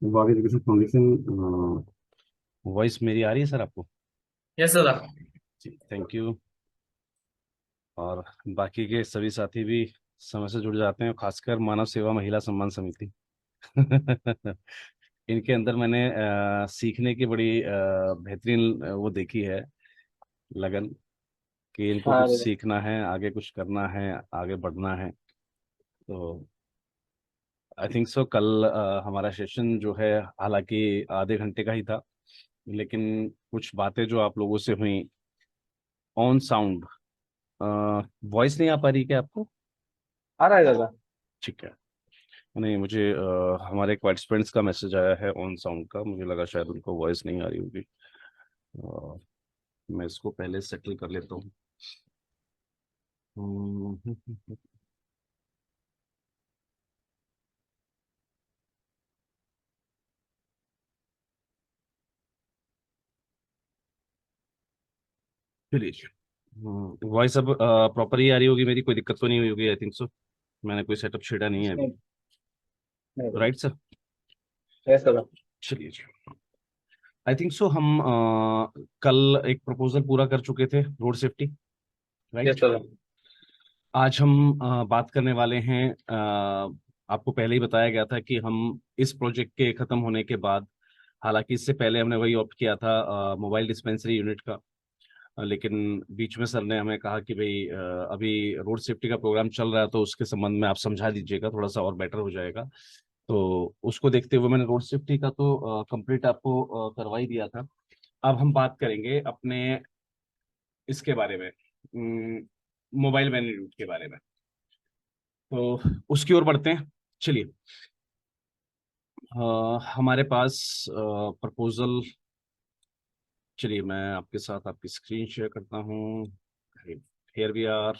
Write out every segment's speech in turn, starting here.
बाकी education foundation. Voice मेरी आ रही है सर आपको? यस दादा। जी, थैंक यू। और बाकी के सभी साथी भी समय से जुड़ जाते हैं, खासकर मानव सेवा महिला सम्मान समिति। इनके अंदर मैंने सीखने की बड़ी बेहतरीन वो देखी है, लगन, कि इनको हाँ कुछ दादा। सीखना है, आगे कुछ करना है, आगे बढ़ना है। तो आई थिंक सो कल हमारा सेशन जो है, हालांकि आधे घंटे का ही था, लेकिन कुछ बातें जो आप लोगों से हुई ऑन साउंड। वॉइस नहीं आ पा रही क्या आपको? आ रहा है दादा। ठीक है। नहीं, मुझे हमारे पार्टिसिपेंट्स का मैसेज आया है ऑन साउंड का, मुझे लगा शायद उनको वॉइस नहीं आ रही होगी। अ, मैं इसको पहले सेटल कर लेता हूँ। हम्म, चलिए। वॉइस अब प्रॉपर ही आ रही होगी मेरी, कोई दिक्कत तो नहीं हुई होगी आई थिंक सो। मैंने कोई सेटअप छेड़ा नहीं है नहीं अभी। नहीं दादा। Right sir? यस दादा। चलिए जी। आई थिंक सो हम कल एक प्रपोजल पूरा कर चुके थे, रोड सेफ्टी। Yes right. दादा। आज हम बात करने वाले हैं, आपको पहले ही बताया गया था कि हम इस प्रोजेक्ट के खत्म होने के बाद, हालांकि इससे पहले हमने वही ऑप्ट किया था मोबाइल डिस्पेंसरी यूनिट का। लेकिन बीच में सर ने हमें कहा कि भाई अभी रोड सेफ्टी का प्रोग्राम चल रहा है, तो उसके संबंध में आप समझा दीजिएगा, थोड़ा सा और बेटर हो जाएगा। तो उसको देखते हुए मैंने रोड सेफ्टी का तो कंप्लीट आपको करवा ही दिया था। अब हम बात करेंगे अपने इसके बारे में, मोबाइल वैन रूट के बारे में। तो उसकी ओर बढ़ते हैं। चलिए। हमारे पास प्रपोजल, चलिए मैं आपके साथ आपकी स्क्रीन शेयर करता हूँ। Here we are.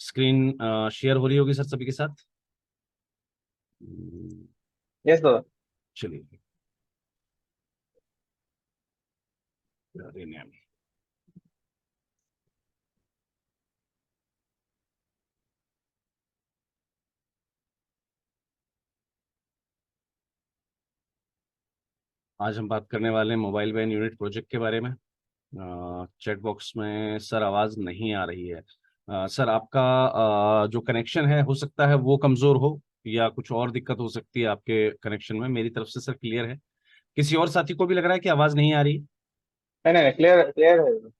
Screen share हो रही होगी सर सभी के साथ। हम्म, यस दादा। चलिए। rename। आज हम बात करने वाले हैं मोबाइल वैन यूनिट प्रोजेक्ट के बारे में। चैट बॉक्स में सर आवाज़ नहीं आ रही है। सर आपका जो कनेक्शन है, हो सकता है वो कमज़ोर हो, या कुछ और दिक्कत हो सकती है आपके कनेक्शन में। मेरी तरफ से सर क्लियर है। किसी और साथी को भी लग रहा है कि आवाज़ नहीं आ रही? नहीं नहीं, क्लियर क्लियर है दादा।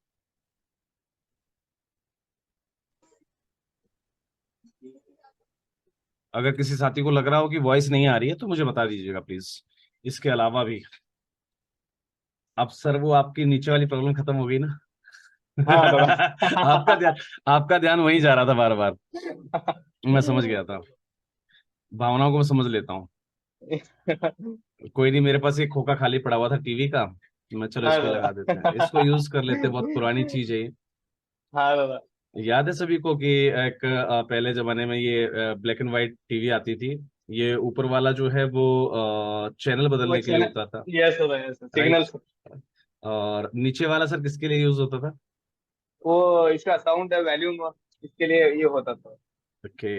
अगर किसी साथी को लग रहा हो कि वॉइस नहीं आ रही है तो मुझे बता दीजिएगा प्लीज। इसके अलावा भी, अब सर वो आपकी नीचे वाली प्रॉब्लम खत्म हो गई ना? हाँ आपका ध्यान, दादा। आपका ध्यान वहीं जा रहा था बार बार। मैं समझ गया था, भावनाओं को मैं समझ लेता हूँ। कोई नहीं, मेरे पास एक खोखा खाली पड़ा हुआ था टीवी का, मैं चलो हाँ इसको ही लगा देते हैं, इसको दादा। यूज कर लेते हैं, बहुत पुरानी चीज है ये। हाँ दादा। याद है सभी को कि एक पहले जमाने में ये ब्लैक एंड व्हाइट टीवी आती थी। ये ऊपर वाला जो है वो चैनल वो बदलने के लिए चैनल। होता था। यस दादा, यस सिग्नल। राइट। और नीचे वाला सर किसके लिए यूज होता था? वो इसका साउंड वॉल्यूम इसके लिए ये होता था। ओके।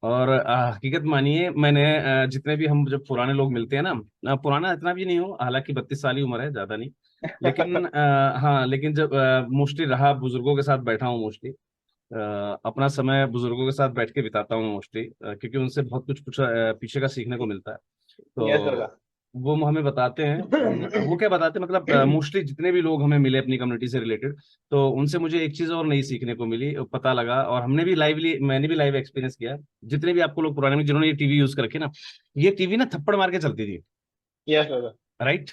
और हकीकत मानिए, मैंने जितने भी हम जब पुराने लोग मिलते हैं ना, पुराना इतना भी नहीं हो, हालांकि 32 साल ही उम्र है, ज्यादा नहीं। लेकिन हाँ, लेकिन जब मोस्टली रहा, बुजुर्गों के साथ बैठा हूँ मोस्टली, अपना समय बुजुर्गों के साथ बैठ के बिताता हूँ मोस्टली, क्योंकि उनसे बहुत कुछ पीछे का सीखने को मिलता है। यस दादा। तो वो हमें बताते हैं। वो क्या बताते हैं, मतलब मोस्टली जितने भी लोग हमें मिले अपनी कम्युनिटी से रिलेटेड, तो उनसे मुझे एक चीज और नई सीखने को मिली, पता लगा, और हमने भी लाइवली, मैंने भी लाइव एक्सपीरियंस किया। जितने भी आपको लोग पुराने में जिन्होंने ये टीवी यूज कर रखे ना, ये टीवी ना थप्पड़ मार के चलती थी। यस दादा। राइट,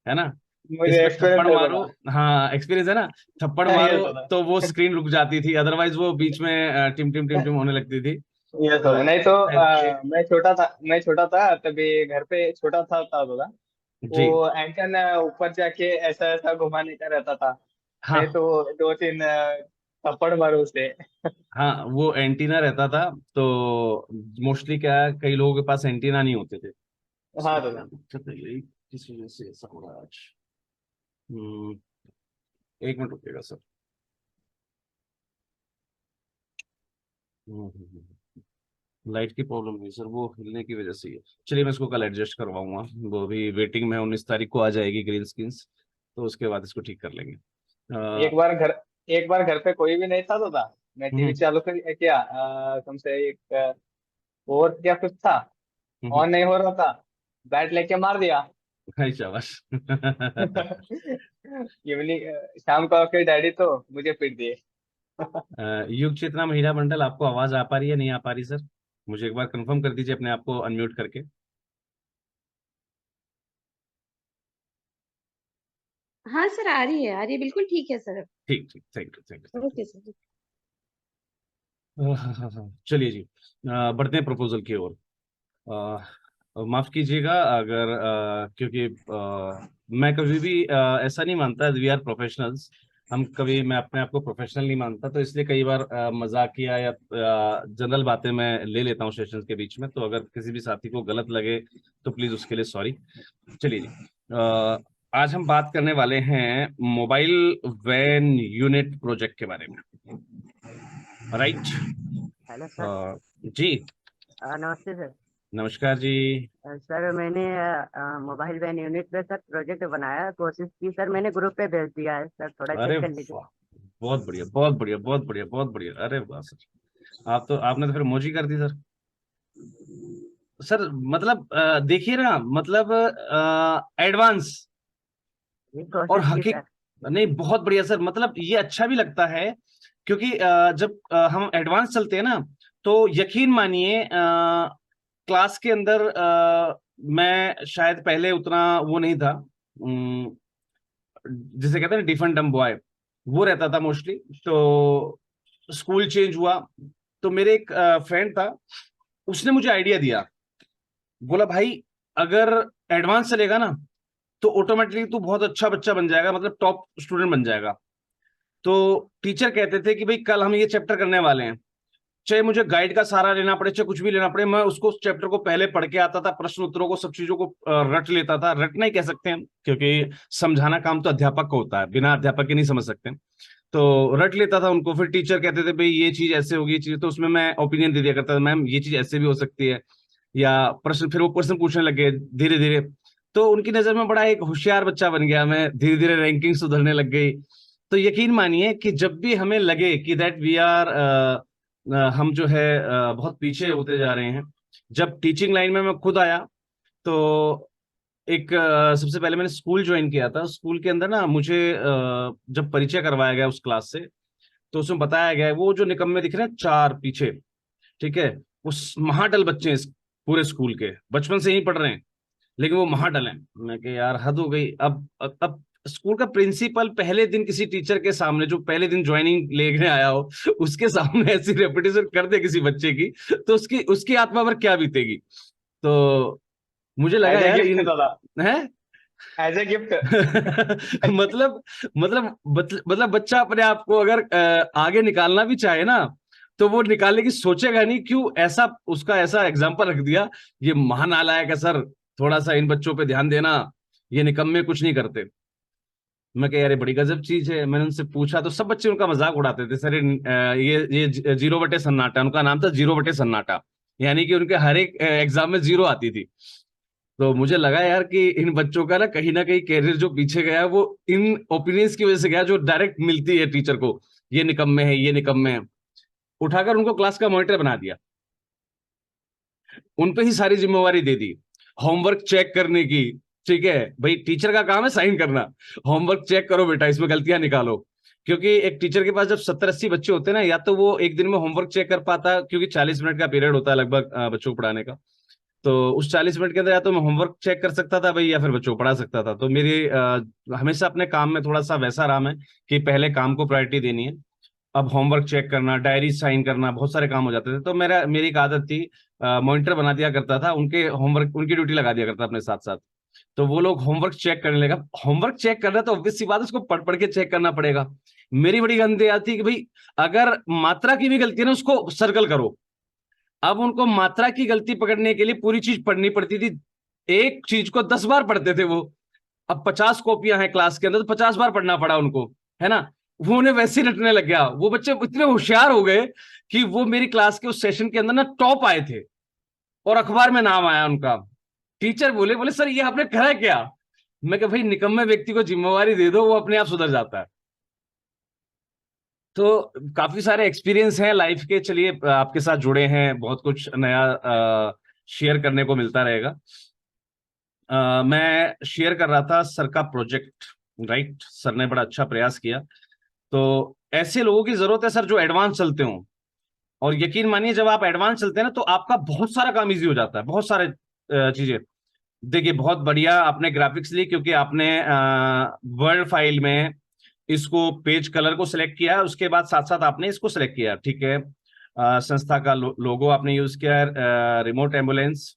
है ना? मुझे इसमें एक्सपीरियंस थप्पड़ है मारो। दादा। हाँ, एक्सपीरियंस है ना? थप्पड़ मारो यस दादा। तो वो स्क्रीन रुक जाती थी, अदरवाइज वो बीच में टिम टिम टिम टिम होने लगती थी। यस तो दादा, नहीं तो एक, मैं छोटा था तभी घर पे छोटा था दादा। वो जी, एंटेना ऊपर जाके ऐसा ऐसा घुमाने का रहता था। नहीं हाँ तो दो तीन थप्पड़ मारो उसे। हाँ, वो एंटीना रहता था। तो मोस्टली क्या है, कई लोगों के पास एंटीना नहीं होते थे। हाँ इसमें क्या दादा। दिक्कत है, यही किस वजह से ऐसा हो रहा है आज। हम्म, एक मिनट रुकिएगा सर। हम्म, हम्म, हम्म। लाइट की प्रॉब्लम नहीं सर, वो हिलने की वजह से ही है। चलिए मैं इसको कल एडजस्ट करवाऊंगा, वो भी वेटिंग में 19 तारीख को आ जाएगी ग्रीन स्क्रीन्स, तो उसके बाद इसको ठीक कर लेंगे। एक बार घर एक बार घर पे कोई भी नहीं था तो था, मैं टीवी हम्म चालू कर किया, कम से एक और क्या कुछ था, हम्म। ऑन नहीं हो रहा था, बैट लेके मार दिया। हाय शाबाश। इवनिंग शाम को आके डैडी तो मुझे पीट दिए। युग चेतना महिला मंडल, आपको आवाज आ पा रही है नहीं आ पा रही सर? मुझे एक बार कंफर्म कर दीजिए अपने आप को अनम्यूट करके। हाँ सर, आ रही है, आ रही है, बिल्कुल ठीक है सर। ठीक ठीक, thank you thank you thank okay sir. You. चलिए जी, बढ़ते हैं प्रपोजल की ओर। माफ कीजिएगा अगर क्योंकि मैं कभी भी ऐसा नहीं मानता, वी आर प्रोफेशनल्स, हम कभी, मैं अपने आप को प्रोफेशनल नहीं मानता, तो इसलिए कई बार मजाकिया या जनरल बातें मैं ले लेता हूँ सेशंस के बीच में, तो अगर किसी भी साथी को गलत लगे तो प्लीज उसके लिए सॉरी। चलिए जी, आज हम बात करने वाले हैं मोबाइल वैन यूनिट प्रोजेक्ट के बारे में, राइट? Hello sir. जी नमस्ते सर। नमस्कार जी। सर मैंने मोबाइल वैन यूनिट पे सर प्रोजेक्ट बनाया, कोशिश की सर, मैंने ग्रुप पे भेज दिया है सर, थोड़ा अरे चेक कर लीजिए। वाह, बहुत बढ़िया बहुत बढ़िया बहुत बढ़िया बहुत बढ़िया, अरे वाह सर, आप तो, आपने तो फिर मौज ही कर दी सर। सर मतलब देखिए ना, मतलब एडवांस ये और कोशिश की हकीक, सर। नहीं बहुत बढ़िया सर, मतलब ये अच्छा भी लगता है क्योंकि जब हम एडवांस चलते हैं ना, तो यकीन मानिए क्लास के अंदर मैं शायद पहले उतना वो नहीं था, जिसे कहते हैं डिफन डम बॉय, वो रहता था मोस्टली। तो स्कूल चेंज हुआ, तो मेरे एक फ्रेंड था, उसने मुझे आइडिया दिया, बोला भाई अगर एडवांस चलेगा ना तो ऑटोमेटिकली तू बहुत अच्छा बच्चा बन जाएगा, मतलब टॉप स्टूडेंट बन जाएगा। तो टीचर कहते थे कि भाई कल हम ये चैप्टर करने वाले हैं, चाहे मुझे गाइड का सहारा लेना पड़े, चाहे कुछ भी लेना पड़े, मैं उसको उस चैप्टर को पहले पढ़ के आता था, प्रश्न उत्तरों को, सब चीजों को रट लेता था, रटना ही कह सकते हैं क्योंकि समझाना काम तो अध्यापक को होता है, बिना अध्यापक के नहीं समझ सकते। तो रट लेता था उनको, फिर टीचर कहते थे भाई ये चीज ऐसे होगी, ये चीज, तो उसमें मैं ओपिनियन दे दिया करता था, मैम ये चीज ऐसे भी हो सकती है, या प्रश्न, फिर वो प्रश्न पूछने लगे धीरे धीरे। तो उनकी नजर में बड़ा एक होशियार बच्चा बन गया मैं, धीरे धीरे रैंकिंग सुधरने लग गई। तो यकीन मानिए कि जब भी हमें लगे कि दैट वी आर, हम जो है बहुत पीछे होते जा रहे हैं, जब टीचिंग लाइन में मैं खुद आया, तो एक सबसे पहले मैंने स्कूल ज्वाइन किया था, स्कूल के अंदर ना मुझे जब परिचय करवाया गया उस क्लास से, तो उसमें बताया गया है वो जो निकम्मे दिख रहे हैं चार पीछे, ठीक है, वो महाडल बच्चे हैं इस पूरे स्कूल के, बचपन से ही पढ़ रहे हैं, लेकिन वो महाडल हैं। मैं कि यार हद हो गई, अब स्कूल का प्रिंसिपल पहले दिन किसी टीचर के सामने, जो पहले दिन ज्वाइनिंग लेने आया हो, उसके सामने ऐसी रेपुटेशन कर दे किसी बच्चे की, तो उसकी उसकी आत्मा पर क्या बीतेगी। तो मुझे लगा एज ए यार गिफ्ट इन दादा, है। As a gift. मतलब मतलब बच्चा अपने आप को अगर आगे निकालना भी चाहे ना, तो वो निकालने की सोचेगा नहीं, क्यों ऐसा, उसका ऐसा एग्जाम्पल रख दिया, ये महानालायक है सर, थोड़ा सा इन बच्चों पे ध्यान देना, ये निकम्मे कुछ नहीं करते। मैं कह यार ये बड़ी गजब चीज है। मैंने उनसे पूछा तो सब बच्चे उनका मजाक उड़ाते थे, सर ये जीरो बटे सन्नाटा, उनका नाम था जीरो बटे सन्नाटा, यानी कि उनके हर एक एग्जाम में जीरो आती थी। तो मुझे लगा यार कि इन बच्चों का ना कहीं कैरियर जो पीछे गया वो इन ओपिनियंस की वजह से गया, जो डायरेक्ट मिलती है टीचर को, ये निकम्मे हैं ये निकम्मे हैं। उठाकर उनको क्लास का मॉनिटर बना दिया, उन पे ही सारी जिम्मेवारी दे दी, होमवर्क चेक करने की। ठीक है भाई, टीचर का काम है साइन करना, होमवर्क चेक करो बेटा, इसमें गलतियां निकालो। क्योंकि एक टीचर के पास जब 70-80 बच्चे होते हैं ना, या तो वो एक दिन में होमवर्क चेक कर पाता, क्योंकि 40 मिनट का पीरियड होता है लगभग बच्चों को पढ़ाने का, तो उस 40 मिनट के अंदर या तो मैं होमवर्क चेक कर सकता था भाई, या फिर बच्चों को पढ़ा सकता था। तो मेरी हमेशा अपने काम में थोड़ा सा वैसा रहा मैं, कि पहले काम को प्रायोरिटी देनी है, अब होमवर्क चेक करना, डायरी साइन करना, बहुत सारे काम हो जाते थे। तो मेरी एक आदत थी, मॉनिटर बना दिया करता था, उनके होमवर्क, उनकी ड्यूटी लगा दिया करता अपने साथ साथ। तो वो लोग होमवर्क चेक करने लगा, होमवर्क चेक कर रहा है तो ऑब्वियस सी बात है, उसको पढ़ पढ़ के चेक करना पड़ेगा। मेरी बड़ी गंदी आदत थी कि भाई अगर मात्रा की भी गलती है ना, उसको सर्कल करो। अब उनको मात्रा की गलती पकड़ने के लिए पूरी चीज पढ़नी पड़ती थी, एक चीज को 10 बार पढ़ते थे वो। अब 50 कॉपियां हैं क्लास के अंदर, तो 50 बार पढ़ना पड़ा उनको, है ना। वो उन्हें वैसे ही रटने लग गया। वो बच्चे इतने होशियार हो गए कि वो मेरी क्लास के उस सेशन के अंदर ना टॉप आए थे और अखबार में नाम आया उनका। टीचर बोले बोले सर ये आपने करा क्या? मैं कहा भाई निकम्मे व्यक्ति को जिम्मेवारी दे दो, वो अपने आप सुधर जाता है। तो काफी सारे एक्सपीरियंस हैं लाइफ के। चलिए आपके साथ जुड़े हैं, बहुत कुछ नया शेयर करने को मिलता रहेगा। मैं शेयर कर रहा था सर का प्रोजेक्ट, राइट। सर ने बड़ा अच्छा प्रयास किया। तो ऐसे लोगों की जरूरत है सर जो एडवांस चलते हो। और यकीन मानिए जब आप एडवांस चलते हैं ना तो आपका बहुत सारा काम इजी हो जाता है, बहुत सारे चीजें। देखिए बहुत बढ़िया आपने ग्राफिक्स ली, क्योंकि आपने वर्ड फाइल में इसको पेज कलर को सिलेक्ट किया है, उसके बाद साथ साथ आपने इसको सिलेक्ट किया, ठीक है। संस्था का लोगो आपने यूज किया है। Remote ambulance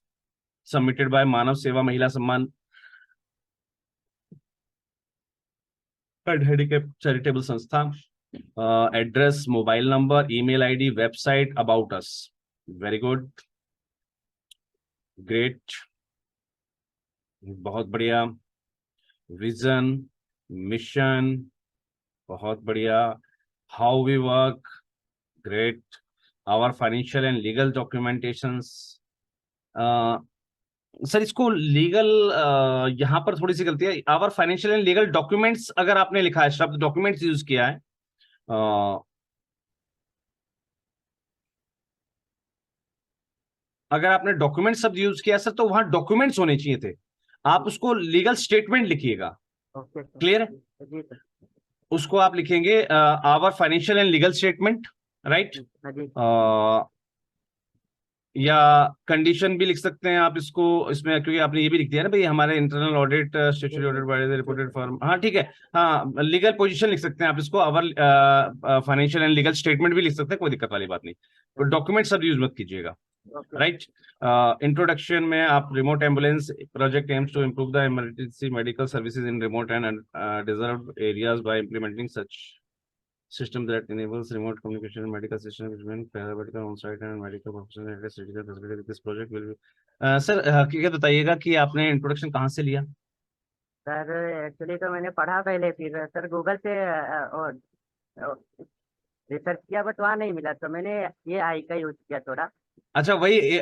submitted by Manav Seva Mahila Samman and handicap charitable Sanstha. Address, mobile number, email ID, website, about us. Very good, great, बहुत बढ़िया। विजन, मिशन, बहुत बढ़िया। How we work, great. Our financial and legal documentations. Sir इसको legal, यहाँ पर थोड़ी सी गलती है। Our financial and legal documents अगर आपने लिखा है, शब्द डॉक्यूमेंट्स यूज किया है, अगर आपने डॉक्यूमेंट शब्द यूज किया सर तो वहां डॉक्यूमेंट्स होने चाहिए थे। आप उसको लीगल स्टेटमेंट लिखिएगा। Okay sir. क्लियर है? जी सर। उसको आप लिखेंगे our financial and legal statement, right. हाँ जी। या कंडीशन भी लिख सकते हैं आप इसको इसमें, क्योंकि आपने ये भी लिख दिया ना भाई हमारे internal audit statutory audit by the reported firm. हाँ ठीक है। हाँ लीगल पोजीशन लिख सकते हैं आप इसको, अवर फाइनेंशियल एंड लीगल स्टेटमेंट भी लिख सकते हैं, कोई दिक्कत वाली बात नहीं। तो डॉक्यूमेंट सब यूज मत कीजिएगा, ओके। राइट। इंट्रोडक्शन में आप remote ambulance project aims to improve the emergency medical services in remote and deserve areas by implementing such system that enables remote communication and medical system between paramedical on-site and medical professionals at a critical facility. This project will be sir हकीकत बताइएगा कि आपने introduction कहाँ से लिया? Sir actually तो मैंने पढ़ा पहले, फिर सर गूगल से रिसर्च किया, बट वहाँ नहीं मिला, तो मैंने ये आई का यूज किया थोड़ा। अच्छा वही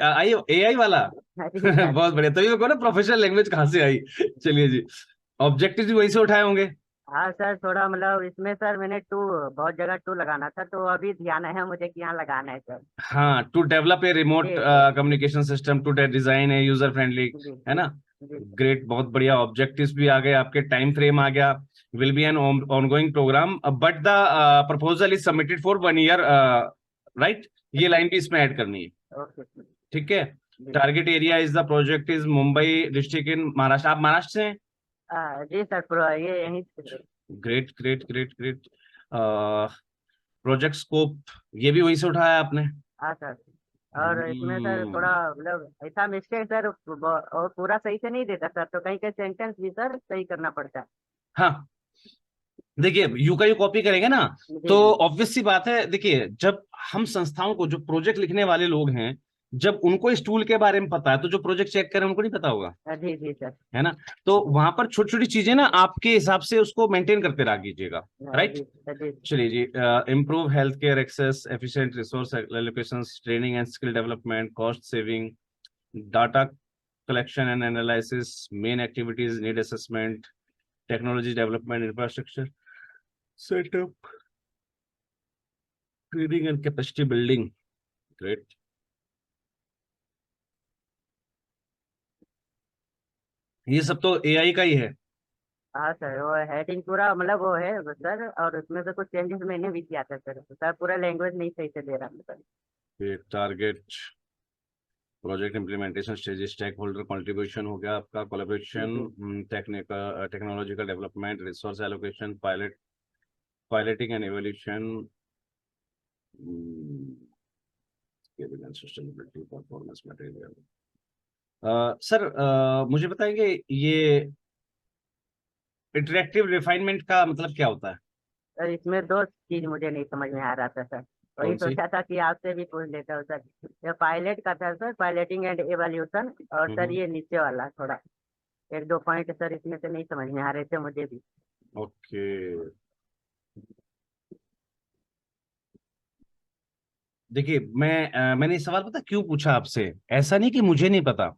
AI वाला। हाँ जी सर। बहुत बढ़िया, तभी को ना प्रोफेशनल लैंग्वेज कहाँ से आई। चलिए जी, ऑब्जेक्टिव भी वहीं से उठाए होंगे। हाँ सर, थोड़ा मतलब इसमें सर मैंने बहुत जगह टू लगाना था, तो अभी ध्यान है मुझे कि यहाँ लगाना है सर। हाँ, टू डेवलप ए रिमोट जी communication system to design a user friendly, जी है ना। जी ग्रेट, बहुत बढ़िया। ऑब्जेक्टिव्स भी आ गए आपके, टाइम फ्रेम आ गया। Will be an ongoing programme but the proposal is submitted for 1 year, right. ये लाइन भी इसमें ऐड करनी है, ओके ठीक है। जी। Target area is the project is Mumbai district in Maharashtra. आप महाराष्ट्र से हैं? जी सर, पूरा ये यहीं से। Great great great great. Project scope ये भी वहीं से उठाया आपने? हाँ सर। और इसमें सर हम्म, थोड़ा मतलब ऐसा मिस्टेक सर, और पूरा सही से नहीं देता सर, तो कहीं कहीं सेंटेंस भी सर सही करना पड़ता है। हाँ देखिए यू का यू कॉपी करेंगे ना जी तो जी ऑब्वियस सी बात है। देखिए जब हम संस्थाओं को, जो प्रोजेक्ट लिखने वाले लोग हैं, जब उनको इस टूल के बारे में पता है तो जो प्रोजेक्ट चेक करें उनको नहीं पता होगा, जी जी सर। है ना। तो वहां पर छोटी छोटी चीजें ना आपके हिसाब से उसको मेंटेन करते रह कीजिएगा, राइट। जी जी चलिए जी, improve health care access, efficient resource allocation, training and skill development, cost saving, data collection and analysis, main activities, need assessment, technology development, infrastructure setup, training and capacity building. Great. ये सब तो AI का ही है। हाँ sir, वो heading पूरा मतलब वो है सर, और उसमें से कुछ चेंजेस मैंने भी किया था सर, तो सर पूरा लैंग्वेज नहीं सही से दे रहा था sir. Target, project implementation stage, stakeholder contribution हो गया आपका, कोलैबोरेशन, जी technical technological development, resource allocation, piloting and evolution, sustainability, performance material. Sir मुझे बताएंगे ये इंटरेक्टिव रिफाइनमेंट का मतलब क्या होता है? सर इसमें दो चीज मुझे नहीं समझ में आ रहा था सर, वही कौन सी? सोचा था कि आपसे भी पूछ लेता हूँ सर। ये पायलट का था सर, पायलटिंग एंड एवोल्यूशन, और सर हम्म, ये नीचे वाला थोड़ा एक दो पॉइंट सर इसमें से नहीं समझ में आ रहे थे मुझे भी। ओके। देखिए मैंने ये सवाल पता क्यों पूछा आपसे, ऐसा नहीं कि मुझे नहीं पता,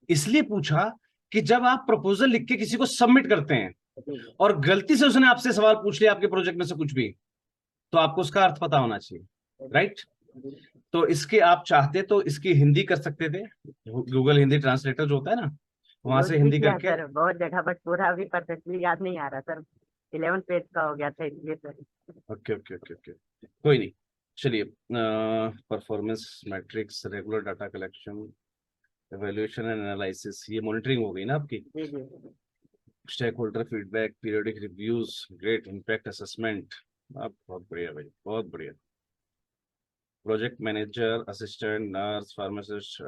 इसलिए पूछा कि जब आप प्रपोजल लिख के किसी को सबमिट करते हैं जी जी और गलती से उसने आपसे सवाल पूछ लिया आपके प्रोजेक्ट में से कुछ भी, तो आपको उसका अर्थ पता होना चाहिए, राइट? जी। तो इसके आप चाहते तो इसकी हिंदी कर सकते थे, गूगल हिंदी ट्रांसलेटर जो होता है ना, वहां यूज से भी हिंदी किया करके। सर बहुत जगह, बट पूरा अभी परफेक्टली याद नहीं आ रहा सर। 11 पेज का हो गया था इसलिए sir. Okay okay okay okay, कोई नहीं। चलिए, performance matrix, regular data collection, evaluation and analysis, ये मॉनिटरिंग हो गई ना आपकी। जी जी stakeholder feedback, periodic reviews, great, impact assessment. आप बहुत बढ़िया भाई, बहुत बढ़िया। Project manager, assistant, nurse, pharmacist,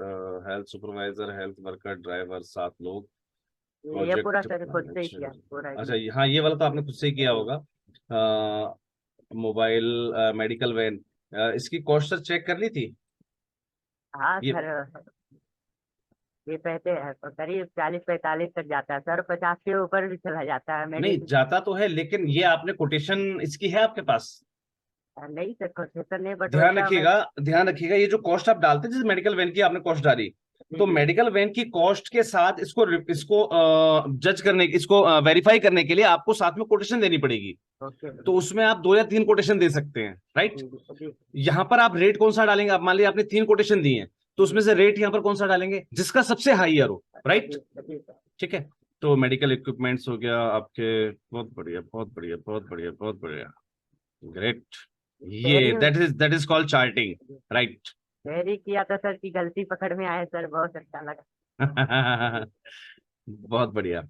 health supervisor, health worker, driver, 7 लोग। ये पूरा प्रोजेक्ट सर खुद से ही किया मैनेजर, पूरा अच्छा इसमें। हाँ ये वाला तो आपने खुद से ही किया होगा। मोबाइल मेडिकल वैन, इसकी कॉस्ट सर चेक कर ली थी? हाँ ये सर, ये पैसे करीब 40-45 तक जाता है सर, 50 के ऊपर भी चला जाता है नहीं मेडिसिन। जाता तो है, लेकिन ये आपने कोटेशन इसकी है आपके पास? नहीं सर, कोटेशन नहीं, बट ध्यान वैसा मैं। रखिएगा, ध्यान रखिएगा, ये जो कॉस्ट आप डालते हैं, जैसे मेडिकल वैन की आपने कॉस्ट डाली, जी तो जी। मेडिकल वैन की कॉस्ट के साथ इसको इसको जज करने, इसको वेरीफाई करने के लिए आपको साथ में कोटेशन देनी पड़ेगी। ओके। तो उसमें आप 2 या 3 कोटेशन दे सकते हैं, राइट? जी जी जी। यहाँ पर आप रेट कौन सा डालेंगे? आप मान लीजिए आपने 3 कोटेशन दिए हैं, तो उसमें से रेट यहाँ पर कौन सा डालेंगे? जिसका सबसे हाईयर हो, राइट? जी जी सर। ठीक है। तो मेडिकल इक्विपमेंट्स हो गया आपके, बहुत बढ़िया बहुत बढ़िया बहुत बढ़िया बहुत बढ़िया, ग्रेट। ये पेरी that is called charting, right? पेरी किया था सर की गलती पकड़ में आए सर, बहुत अच्छा लगा। बहुत बढ़िया।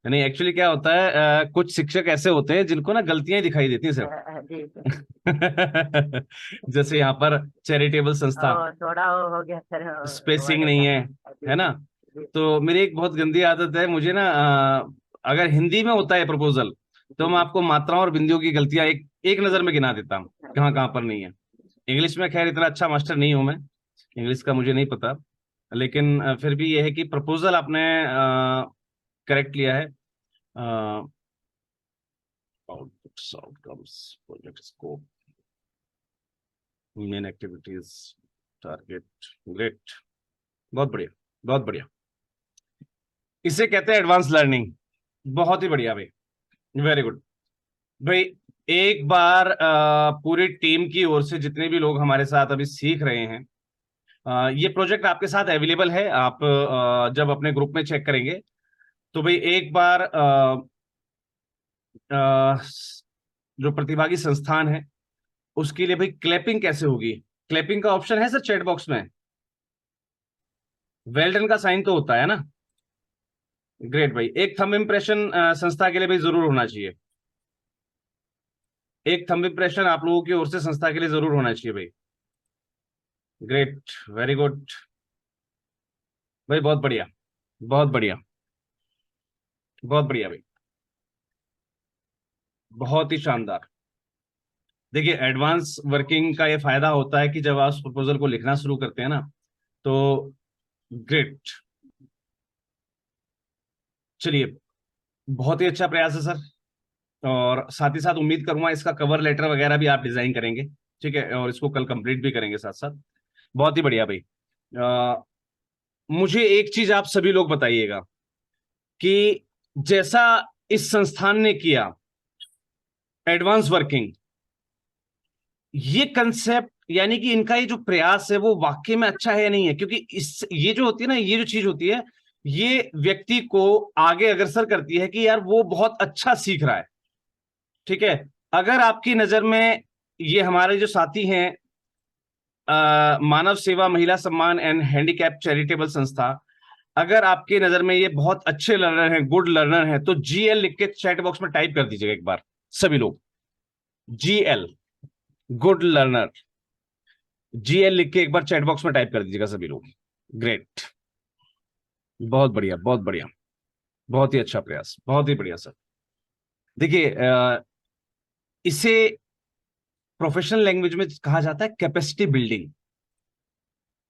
नहीं एक्चुअली क्या होता है, कुछ शिक्षक ऐसे होते हैं जिनको ना गलतियां ही दिखाई देती हैं सिर्फ। जी सर। जैसे यहाँ पर चैरिटेबल संस्था, थोड़ा वो हो गया सर, स्पेसिंग वर्ड नहीं का। है ना? जी तो मेरी एक बहुत गंदी आदत है, मुझे ना अगर हिंदी में होता है प्रपोजल, तो जी मैं जी। आपको मात्राओं और बिंदियों की गलतियां एक एक नजर में गिना देता हूँ, कहाँ कहाँ पर नहीं है। इंग्लिश में खैर इतना अच्छा मास्टर नहीं हूं मैं, इंग्लिश का मुझे नहीं पता, लेकिन फिर भी यह है कि प्रपोजल आपने करेक्ट लिया है। Outputs, outcomes, project scope, main activities, target, great, बहुत बढ़िया बहुत बढ़िया। इसे कहते हैं एडवांस लर्निंग। बहुत ही बढ़िया भाई, वेरी गुड भाई। एक बार पूरी टीम की ओर से जितने भी लोग हमारे साथ अभी सीख रहे हैं, ये प्रोजेक्ट आपके साथ अवेलेबल है, आप जब अपने ग्रुप में चेक करेंगे तो भाई एक बार जो प्रतिभागी संस्थान है उसके लिए भाई क्लैपिंग कैसे होगी, क्लैपिंग का ऑप्शन है सर चैट बॉक्स में, वेल डन का साइन तो होता है ना? ग्रेट भाई, एक थंब इम्प्रेशन संस्था के लिए भाई जरूर होना चाहिए, एक थंब इम्प्रेशन आप लोगों की ओर से संस्था के लिए जरूर होना चाहिए भाई। ग्रेट, वेरी गुड भाई, बहुत बढ़िया बहुत बढ़िया बहुत बढ़िया भाई, बहुत ही शानदार। देखिए एडवांस वर्किंग का ये फायदा होता है कि जब आप प्रपोजल को लिखना शुरू करते हैं ना, तो ग्रेट। चलिए, बहुत ही अच्छा प्रयास है सर, और साथ ही साथ उम्मीद करूंगा इसका कवर लेटर वगैरह भी आप डिजाइन करेंगे, ठीक है, और इसको कल कंप्लीट भी करेंगे साथ साथ। बहुत ही बढ़िया भाई। मुझे एक चीज आप सभी लोग बताइएगा कि जैसा इस संस्थान ने किया एडवांस वर्किंग, ये कंसेप्ट यानी कि इनका ये जो प्रयास है वो वाकई में अच्छा है या नहीं है, क्योंकि इस ये जो होती है ना, ये जो चीज होती है, ये व्यक्ति को आगे अग्रसर करती है कि यार वो बहुत अच्छा सीख रहा है, ठीक है। अगर आपकी नजर में ये हमारे जो साथी हैं, मानव Seva Mahila Samman and handicap charitable संस्था, अगर आपकी नजर में ये बहुत अच्छे लर्नर हैं, गुड लर्नर हैं, तो जीएल लिख के चैट बॉक्स में टाइप कर दीजिएगा एक बार सभी लोग, जीएल, गुड लर्नर, जीएल लिख के एक बार चैट बॉक्स में टाइप कर दीजिएगा सभी लोग। ग्रेट, बहुत बढ़िया बहुत बढ़िया, बहुत ही अच्छा प्रयास, बहुत ही बढ़िया सर। देखिए इसे प्रोफेशनल लैंग्वेज में कहा जाता है कैपेसिटी बिल्डिंग।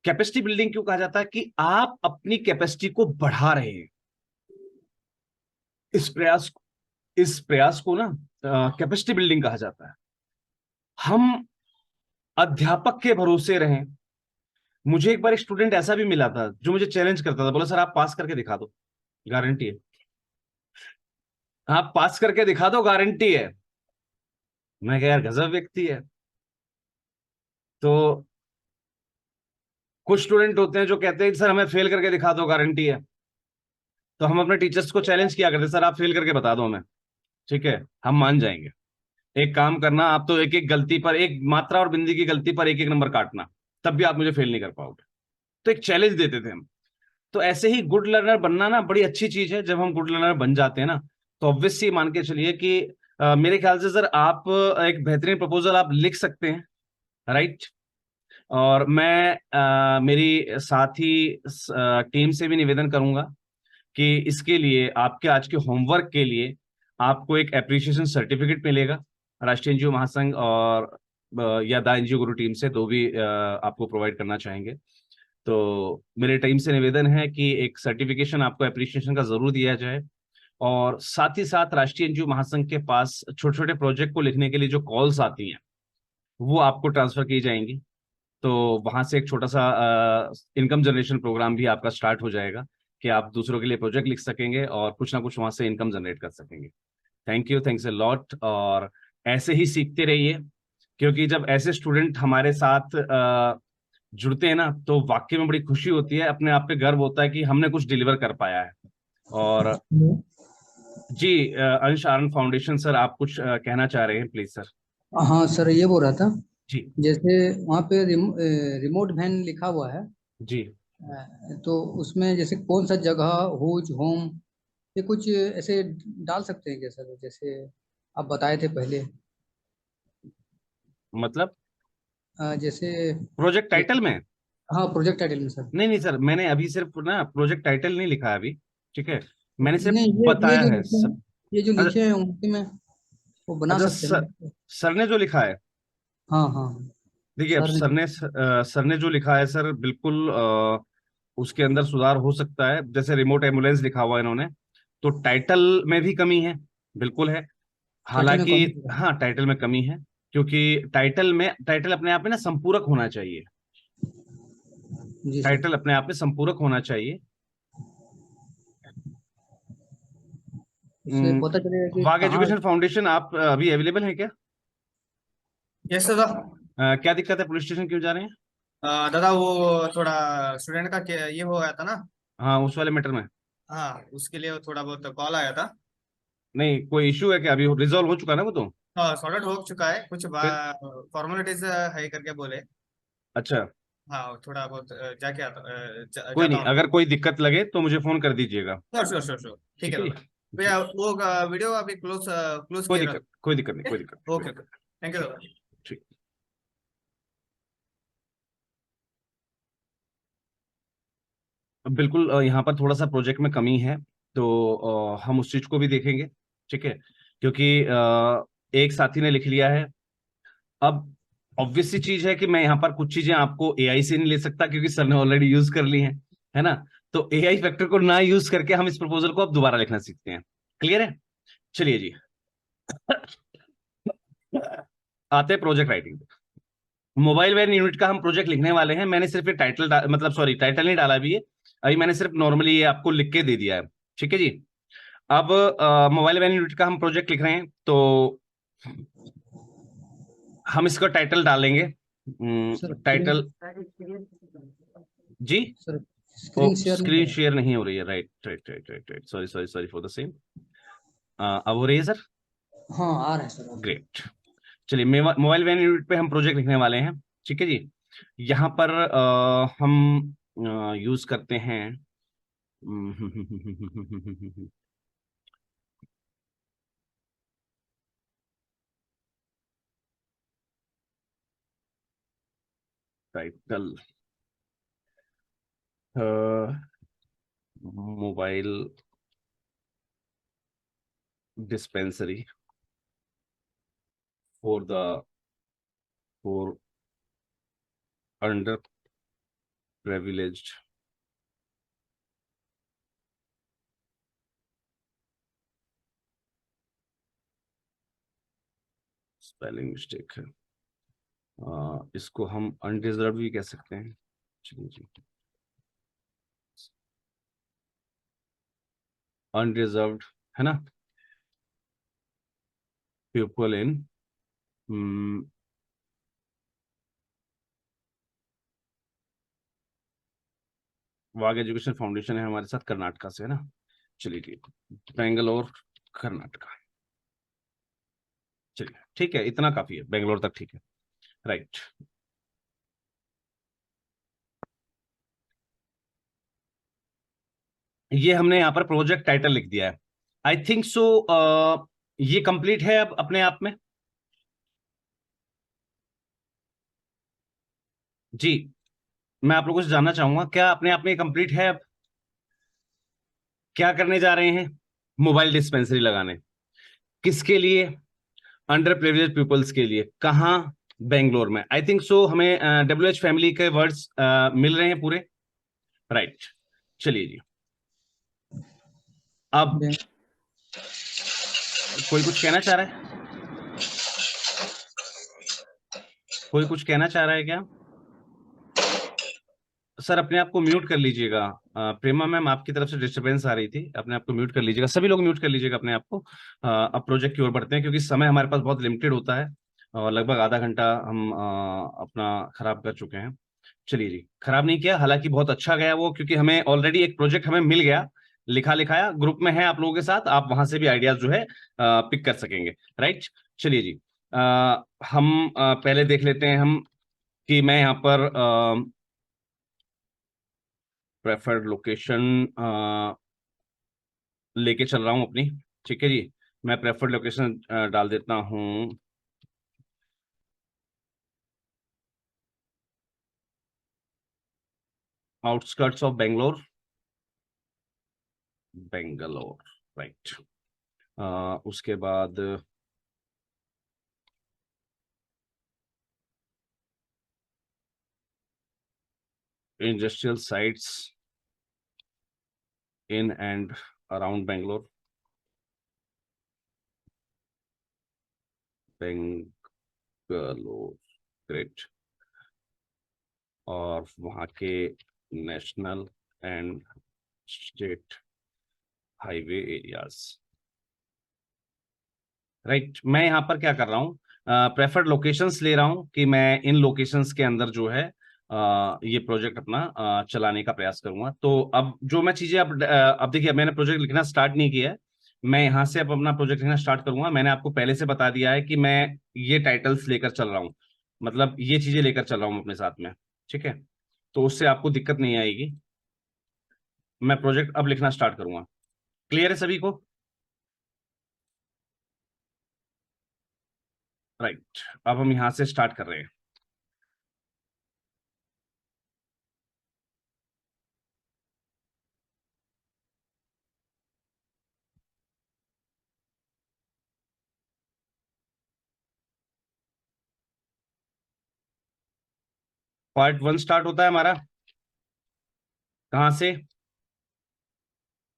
कैपेसिटी बिल्डिंग क्यों कहा जाता है? कि आप अपनी कैपेसिटी को बढ़ा रहे हैं। इस प्रयास को ना कैपेसिटी बिल्डिंग कहा जाता है। हम अध्यापक के भरोसे रहें। मुझे एक बार एक स्टूडेंट ऐसा भी मिला था जो मुझे चैलेंज करता था, बोला सर आप पास करके दिखा दो, गारंटी है, आप पास करके दिखा दो, गारंटी है। मैं कहा यार गजब व्यक्ति है। तो कुछ स्टूडेंट होते हैं जो कहते हैं सर हमें फेल करके दिखा दो, गारंटी है। तो हम अपने टीचर्स को चैलेंज किया करते, सर आप फेल करके बता दो हमें, ठीक है, हम मान जाएंगे। एक काम करना, आप तो एक एक गलती पर, एक मात्रा और बिंदी की गलती पर एक एक नंबर काटना, तब भी आप मुझे फेल नहीं कर पाओगे। तो एक चैलेंज देते थे हम। तो ऐसे ही गुड लर्नर बनना ना बड़ी अच्छी चीज है। जब हम गुड लर्नर बन जाते हैं ना, तो ऑब्वियसली मान के चलिए कि मेरे ख्याल से सर आप एक बेहतरीन प्रपोजल आप लिख सकते हैं, राइट। और मैं मेरी साथी टीम से भी निवेदन करूंगा कि इसके लिए आपके आज के होमवर्क के लिए आपको एक एप्रिसिएशन सर्टिफिकेट मिलेगा राष्ट्रीय एनजीओ महासंघ और या द एनजीओ गुरु टीम से, दो भी आपको प्रोवाइड करना चाहेंगे। तो मेरे टीम से निवेदन है कि एक सर्टिफिकेशन आपको एप्रिसिएशन का जरूर दिया जाए। और साथ ही साथ राष्ट्रीय एनजीओ महासंघ के पास छोटे छोटे प्रोजेक्ट को लिखने के लिए जो कॉल्स आती हैं वो आपको ट्रांसफर की जाएंगी। तो वहां से एक छोटा सा इनकम जनरेशन प्रोग्राम भी आपका स्टार्ट हो जाएगा कि आप दूसरों के लिए प्रोजेक्ट लिख सकेंगे और कुछ ना कुछ वहां से इनकम जनरेट कर सकेंगे। Thank you, thanks a lot. और ऐसे ही सीखते रहिए, क्योंकि जब ऐसे स्टूडेंट हमारे साथ जुड़ते हैं ना तो वाकई में बड़ी खुशी होती है, अपने आप पे गर्व होता है कि हमने कुछ डिलीवर कर पाया है। और जी अंश आनंद फाउंडेशन सर, आप कुछ कहना चाह रहे हैं, प्लीज सर। हाँ सर, ये बोल रहा था, जी जैसे वहाँ पे रिमोट वैन लिखा हुआ है, जी। तो उसमें जैसे कौन सा जगह, हुज, होम, ये कुछ ऐसे डाल सकते हैं क्या सर, जैसे आप बताए थे पहले। मतलब जैसे प्रोजेक्ट टाइटल में? हाँ, प्रोजेक्ट टाइटल में सर। नहीं नहीं सर, मैंने अभी सिर्फ ना प्रोजेक्ट टाइटल नहीं लिखा है अभी, ठीक है, मैंने सिर्फ नहीं, ये बताया जो है लिखे हैं, ये जो अच्छा लिखे हैं उनके में वो बना अच्छा सकते हैं सर, ना। सर ने जो लिखा है, हाँ हाँ, देखिए अब सर ने। सर ने जो लिखा है सर, बिल्कुल उसके अंदर सुधार हो सकता है। जैसे रिमोट एम्बुलेंस लिखा हुआ है इन्होंने, तो टाइटल में भी कमी है, बिल्कुल है। टाइटल में हालांकि कौन सा? हाँ, टाइटल में कमी है, क्योंकि टाइटल अपने आप में ना संपूरक होना चाहिए। जी सर। टाइटल अपने आप में संपूरक होना चाहिए। उससे पता चलेगा कि वाग कहाँ। एजुकेशन फाउंडेशन, आप अभी अवेलेबल हैं क्या? यस दादा। क्या दिक्कत है, पुलिस स्टेशन क्यों जा रहे हैं? दादा वो थोड़ा स्टूडेंट का ये हो गया था ना। हाँ, उस वाले मैटर में? हाँ, उसके लिए थोड़ा बहुत कॉल आया था। नहीं, कोई इशू है क्या? अभी रिजॉल्व हो चुका ना वो तो? हाँ, सॉर्ट आउट हो चुका है, कुछ फिर फॉर्मेलिटीज है करके बोले। अच्छा, हाँ, थोड़ा बहुत जाके कोई जाता नहीं, हूँ। अगर कोई दिक्कत लगे तो मुझे फोन कर दीजिएगा। श्योर श्योर श्योर श्योर, ठीक ठीक है है जी। दादा। जी, भैया वो वीडियो अभी क्लोज क्लोज कोई किया था। दिक्कत, कोई दिक्कत नहीं, कोई दिक्कत नहीं, कोई ओके दिक्कत ओके, थैंक यू दादा। नहीं। ठीक। अब बिल्कुल यहाँ पर थोड़ा सा प्रोजेक्ट में कमी है, तो हम उस चीज को भी देखेंगे, ठीक है। क्योंकि एक साथी ने लिख लिया है। अब ऑब्वियस सी चीज है कि मैं यहाँ पर कुछ चीजें आपको एआई से नहीं ले सकता, क्योंकि सर ने ऑलरेडी यूज कर ली है ना। तो एआई फैक्टर को ना यूज करके हम इस प्रपोजल को अब दोबारा लिखना सीखते हैं। क्लियर है? चलिए जी, आते हैं प्रोजेक्ट राइटिंग पे। मोबाइल वैन यूनिट का हम प्रोजेक्ट लिखने वाले हैं। मैंने सिर्फ ये मतलब सॉरी, टाइटल नहीं डाला अभी ये, अभी मैंने सिर्फ नॉर्मली ये आपको लिख के दे दिया है, ठीक है जी। अब मोबाइल वैन यूनिट का हम प्रोजेक्ट लिख रहे हैं, तो हम इसका टाइटल डालेंगे। सर स्क्रीन, टाइटल जी। सर ओ, स्क्रीन शेयर नहीं स्क्रीन करा। शेयर नहीं हो रही है, right right right right right, sorry sorry sorry for the same. अब हो रही है सर? हाँ, आ रहा है सर अब। ग्रेट। चलिए, मोबाइल वैन यूनिट पे हम प्रोजेक्ट लिखने वाले हैं, ठीक है जी। यहाँ पर हम यूज करते हैं title mobile dispensary for the for under privileged spelling mistake है, इसको हम अनडिजर्व भी कह सकते हैं। चलिए जी, अनरिजर्व्ड है ना, पीपल इन वाग एजुकेशन फाउंडेशन है हमारे साथ, कर्नाटका से है ना। चलिए ठीक, बेंगलोर कर्नाटका। चलिए ठीक है, इतना काफी है, बेंगलोर तक ठीक है। राइट, ये हमने यहाँ पर प्रोजेक्ट टाइटल लिख दिया है। आई थिंक सो ये कंप्लीट है अब अपने आप में। जी, मैं आप लोगों से जानना चाहूंगा, क्या अपने आप में कंप्लीट है अब? क्या करने जा रहे हैं? मोबाइल डिस्पेंसरी लगाने, किसके लिए? अंडर प्रिविलेज पीपल्स के लिए। कहाँ? बेंगलोर में। आई थिंक सो हमें WH फैमिली के वर्ड्स मिल रहे हैं पूरे। राइट, चलिए जी, अब कोई कुछ कहना चाह रहा है? कोई कुछ कहना चाह रहा है क्या? सर अपने आप को म्यूट कर लीजिएगा। प्रेमा मैम, आपकी तरफ से डिस्टरबेंस आ रही थी, अपने आप को म्यूट कर लीजिएगा। सभी लोग म्यूट कर लीजिएगा अपने आप को। अब प्रोजेक्ट की ओर बढ़ते हैं, क्योंकि समय हमारे पास बहुत लिमिटेड होता है और लगभग आधा घंटा हम अपना खराब कर चुके हैं। चलिए जी, खराब नहीं किया, हालांकि बहुत अच्छा गया वो, क्योंकि हमें ऑलरेडी एक प्रोजेक्ट हमें मिल गया, लिखा लिखाया ग्रुप में है आप लोगों के साथ, आप वहां से भी आइडियाज जो है पिक कर सकेंगे। राइट, चलिए जी, हम पहले देख लेते हैं हम कि मैं यहाँ पर प्रेफर्ड लोकेशन लेके चल रहा हूँ अपनी। ठीक है जी, मैं प्रेफर्ड लोकेशन डाल देता हूँ outskirts of Bangalore, Bangalore. Right, उसके बाद industrial sites in and around Bangalore, Bangalore. Great, और वहाँ के national and state highway areas. Right, मैं यहाँ पर क्या कर रहा हूँ, प्रेफर्ड लोकेशंस ले रहा हूँ कि मैं इन लोकेशंस के अंदर जो है ये प्रोजेक्ट अपना चलाने का प्रयास करूंगा। तो अब जो मैं चीजें अब देखिए, मैंने प्रोजेक्ट लिखना स्टार्ट नहीं किया है, मैं यहाँ से अब अपना प्रोजेक्ट लिखना स्टार्ट करूंगा। मैंने आपको पहले से बता दिया है कि मैं ये टाइटल्स लेकर चल रहा हूँ, मतलब ये चीजें लेकर चल रहा हूँ अपने साथ में। ठीक है, तो उससे आपको दिक्कत नहीं आएगी। मैं प्रोजेक्ट अब लिखना स्टार्ट करूंगा। क्लियर है सभी को? राइट, अब हम यहाँ से स्टार्ट कर रहे हैं। पार्ट 1 स्टार्ट होता है हमारा कहाँ से?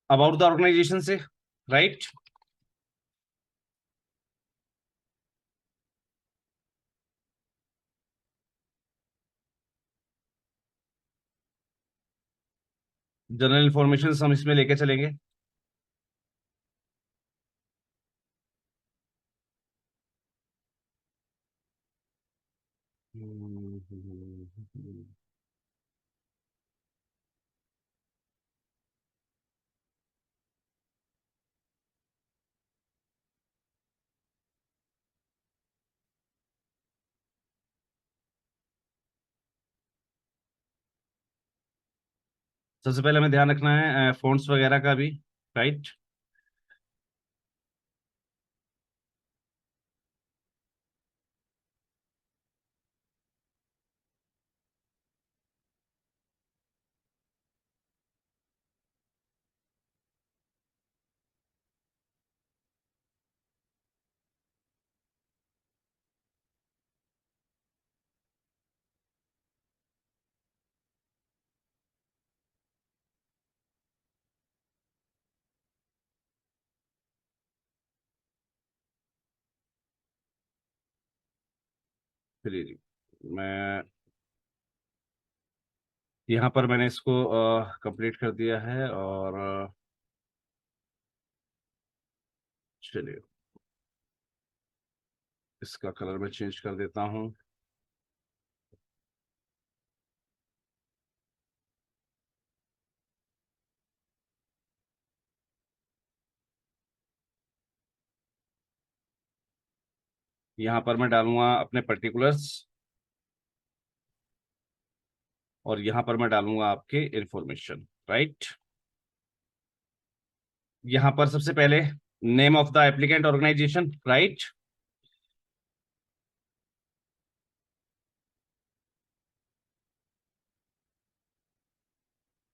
अबाउट द ऑर्गेनाइजेशन से। राइट, जनरल इंफॉर्मेशन हम इसमें लेके चलेंगे। सबसे पहले हमें ध्यान रखना है फोन्ट्स वगैरह का भी। राइट, चलिए जी, मैं यहाँ पर मैंने इसको कंप्लीट कर दिया है, और चलिए इसका कलर मैं चेंज कर देता हूँ। यहाँ पर मैं डालूंगा अपने पर्टिकुलर्स, और यहाँ पर मैं डालूंगा आपके इंफॉर्मेशन, राइट। यहाँ पर सबसे पहले name of the applicant organisation, right.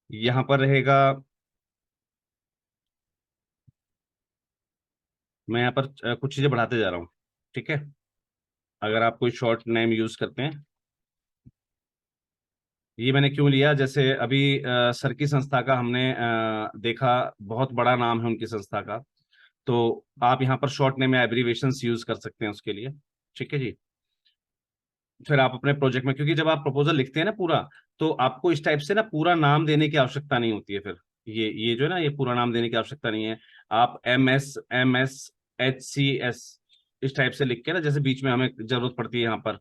यहाँ पर रहेगा, मैं यहाँ पर कुछ चीजें बढ़ाते जा रहा हूँ, ठीक है। अगर आप कोई शॉर्ट नेम यूज करते हैं, ये मैंने क्यों लिया, जैसे अभी सर की संस्था का हमने देखा, बहुत बड़ा नाम है उनकी संस्था का, तो आप यहाँ पर शॉर्ट नेम या एब्रीवेशंस यूज कर सकते हैं उसके लिए, ठीक है जी। फिर आप अपने प्रोजेक्ट में, क्योंकि जब आप प्रपोजल लिखते हैं ना पूरा, तो आपको इस टाइप से ना पूरा नाम देने की आवश्यकता नहीं होती है। फिर ये जो है ना, ये पूरा नाम देने की आवश्यकता नहीं है। आप MS, MS, HCS इस टाइप से लिख के ना, जैसे बीच में हमें जरूरत पड़ती है यहाँ पर,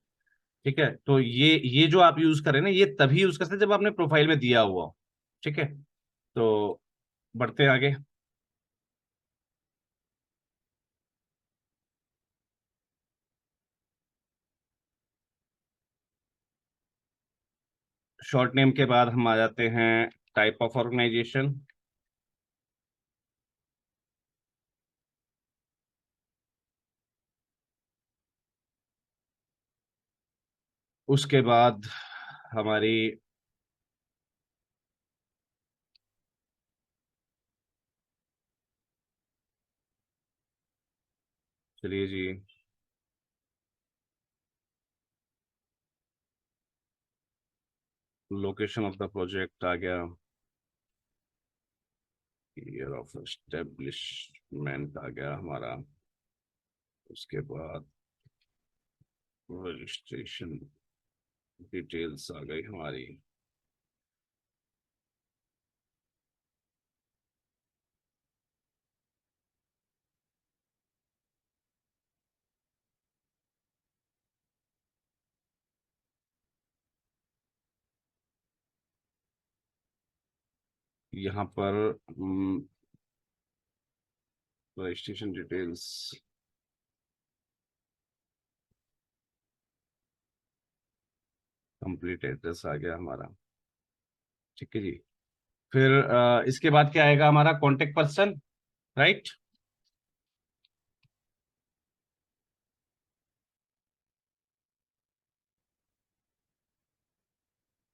ठीक है। तो ये जो आप यूज करें ना, ये तभी यूज कर सकते हैं जब आपने प्रोफाइल में दिया हुआ हो, ठीक है। तो बढ़ते हैं आगे। शॉर्ट नेम के बाद हम आ जाते हैं टाइप ऑफ ऑर्गेनाइजेशन। उसके बाद हमारी, चलिए जी, लोकेशन ऑफ द प्रोजेक्ट आ गया, ईयर ऑफ एस्टेब्लिशमेंट आ गया हमारा, उसके बाद रजिस्ट्रेशन डिटेल्स आ गई हमारी। यहाँ पर रजिस्ट्रेशन डिटेल्स, कंप्लीट एड्रेस आ गया हमारा, ठीक है जी। फिर इसके बाद क्या आएगा हमारा, कॉन्टेक्ट पर्सन, राइट।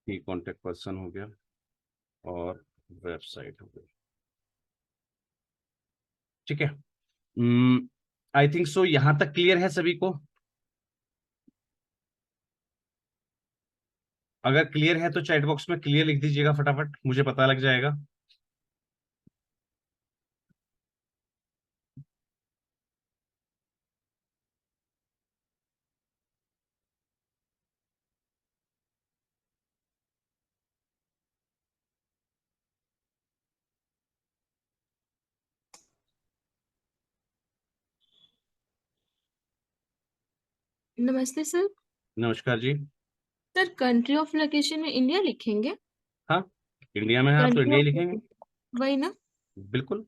ये कॉन्टेक्ट पर्सन हो गया, और वेबसाइट हो गई, ठीक है। आई थिंक सो, यहां तक क्लियर है सभी को। अगर क्लियर है तो चैट बॉक्स में क्लियर लिख दीजिएगा फटाफट, मुझे पता लग जाएगा। नमस्ते सर। नमस्कार जी। सर कंट्री ऑफ लोकेशन में इंडिया लिखेंगे? हाँ, इंडिया में है आप तो कंट्री इंडिया ही ऑफ, लिखेंगे, वही ना। बिल्कुल।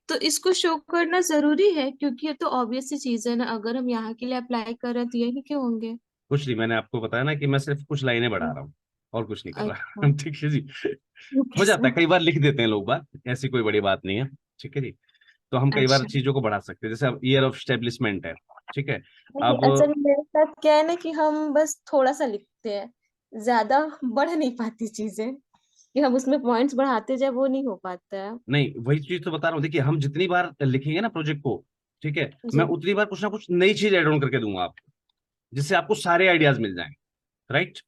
तो इसको शो करना जरूरी है, क्योंकि ये तो ऑब्वियस सी चीज है ना, अगर हम यहाँ के लिए अप्लाई कर रहे हैं तो यही क्यों होंगे। कुछ नहीं, मैंने आपको बताया ना कि मैं सिर्फ कुछ लाइनें बढ़ा रहा हूँ, और कुछ नहीं कर अच्छा, रहा। ठीक है जी। ओके हो जाता है, सर। कई बार लिख देते हैं लोग बात, ऐसी कोई बड़ी बात नहीं है, ठीक है जी। तो हम कई बार अच्छा चीजों को बढ़ा सकते हैं, जैसे अब ईयर ऑफ स्टेब्लिशमेंट है, ठीक है। नहीं, अब असल में मेरे साथ क्या है ना कि हम बस थोड़ा सा लिखते हैं, ज्यादा बढ़ नहीं पाती चीजें, कि हम उसमें पॉइंट्स बढ़ाते जाए वो नहीं हो पाता है। नहीं, वही चीज तो बता रहा हूँ, देखिए हम जितनी बार लिखेंगे ना प्रोजेक्ट को, ठीक है, मैं जी उतनी बार कुछ ना कुछ नई चीज एड ऑन करके दूंगा आपको, जिससे आपको सारे आइडियाज मिल जाएंगे, राइट।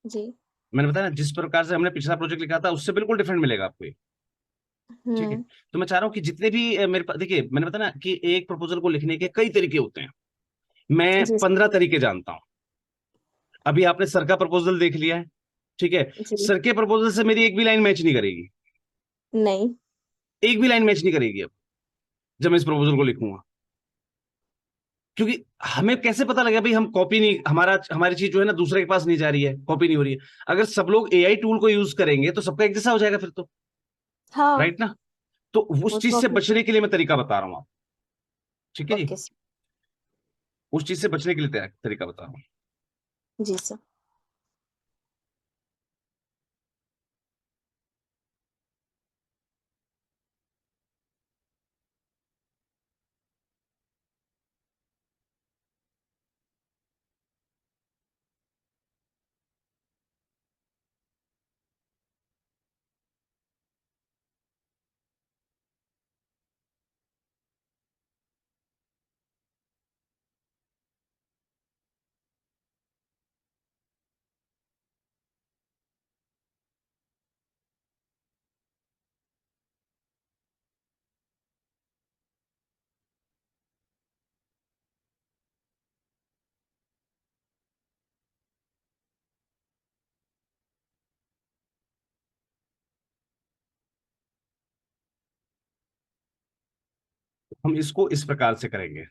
जी। मैंने बताया ना, जिस प्रकार से हमने पिछला प्रोजेक्ट लिखा था उससे बिल्कुल डिफरेंट मिलेगा आपको ये, ठीक है। हम्म। तो मैं चाह रहा हूँ कि जितने भी मेरे पास, देखिए मैंने बताया ना कि एक प्रपोजल को लिखने के कई तरीके होते हैं, मैं जी 15 तरीके जानता हूँ, अभी आपने सर का प्रपोजल देख लिया है, ठीक है, जी। सर के प्रपोजल से मेरी एक भी लाइन मैच नहीं करेगी, नहीं। एक भी लाइन मैच नहीं करेगी अब जब मैं इस प्रपोजल को लिखूंगा। क्योंकि हमें कैसे पता लगेगा भाई हम कॉपी नहीं, हमारी चीज जो है ना दूसरे के पास नहीं जा रही है, कॉपी नहीं हो रही है। अगर सब लोग एआई टूल को यूज करेंगे तो सबका एक जैसा हो जाएगा फिर तो, हाँ। राइट ना। तो वो उस चीज तो से बचने के लिए मैं तरीका बता रहा हूँ आपको, ठीक है जी, ओके सर। उस चीज से बचने के लिए तरीका बता रहा हूँ। जी सर। हम इसको इस प्रकार से करेंगे,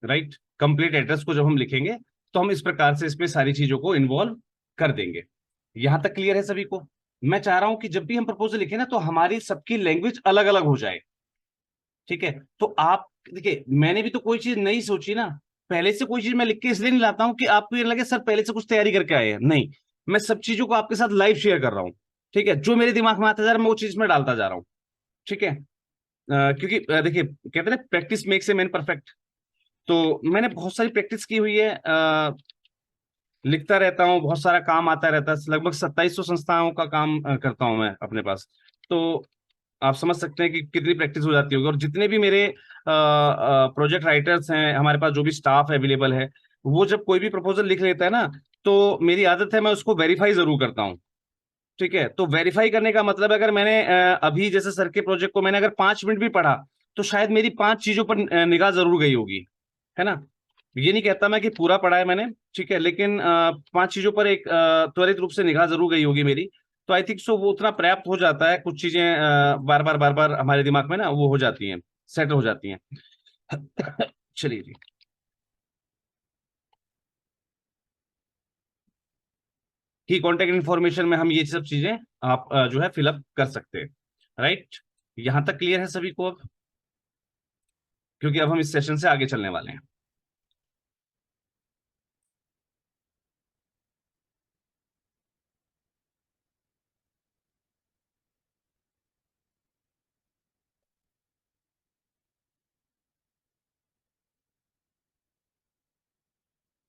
राइट। कंप्लीट एड्रेस को जब हम लिखेंगे तो हम इस प्रकार से इसमें सारी चीजों को इन्वॉल्व कर देंगे। यहां तक क्लियर है सभी को? मैं चाह रहा हूं कि जब भी हम प्रपोजल लिखें ना तो हमारी सबकी लैंग्वेज अलग अलग हो जाए, ठीक है। तो आप देखिए, मैंने भी तो कोई चीज नहीं सोची ना, पहले से कोई चीज मैं लिख के इसलिए नहीं लाता हूं कि आपको ये लगे सर पहले से कुछ तैयारी करके आए हैं, नहीं। मैं सब चीजों को आपके साथ लाइव शेयर कर रहा हूं, ठीक है। जो मेरे दिमाग में आता जा रहा है मैं वो चीज में डालता जा रहा हूं, ठीक है। क्योंकि देखिए कहते हैं ना practice makes a man perfect. तो मैंने बहुत सारी प्रैक्टिस की हुई है, लिखता रहता हूँ, बहुत सारा काम आता रहता है, लगभग 2700 संस्थाओं का काम करता हूँ मैं अपने पास। तो आप समझ सकते हैं कि कितनी प्रैक्टिस हो जाती होगी। और जितने भी मेरे प्रोजेक्ट राइटर्स हैं, हमारे पास जो भी स्टाफ अवेलेबल है, वो जब कोई भी प्रपोजल लिख लेता है ना तो मेरी आदत है मैं उसको वेरीफाई जरूर करता हूँ, ठीक है। तो वेरीफाई करने का मतलब अगर मैंने अभी जैसे सर के प्रोजेक्ट को मैंने अगर 5 मिनट भी पढ़ा तो शायद मेरी 5 चीजों पर निगाह जरूर गई होगी, है ना। ये नहीं कहता मैं कि पूरा पढ़ा है मैंने, ठीक है, लेकिन 5 चीजों पर एक त्वरित रूप से निगाह जरूर गई होगी मेरी। तो आई थिंक सो वो उतना पर्याप्त हो जाता है, कुछ चीजें बार बार हमारे दिमाग में ना वो हो जाती हैं, सेट हो जाती हैं। चलिए जी, की कॉन्टेक्ट इन्फॉर्मेशन में हम ये सब चीजें आप जो है फिलअप कर सकते हैं, राइट। यहां तक क्लियर है सभी को अब? क्योंकि अब हम इस सेशन से आगे चलने वाले हैं।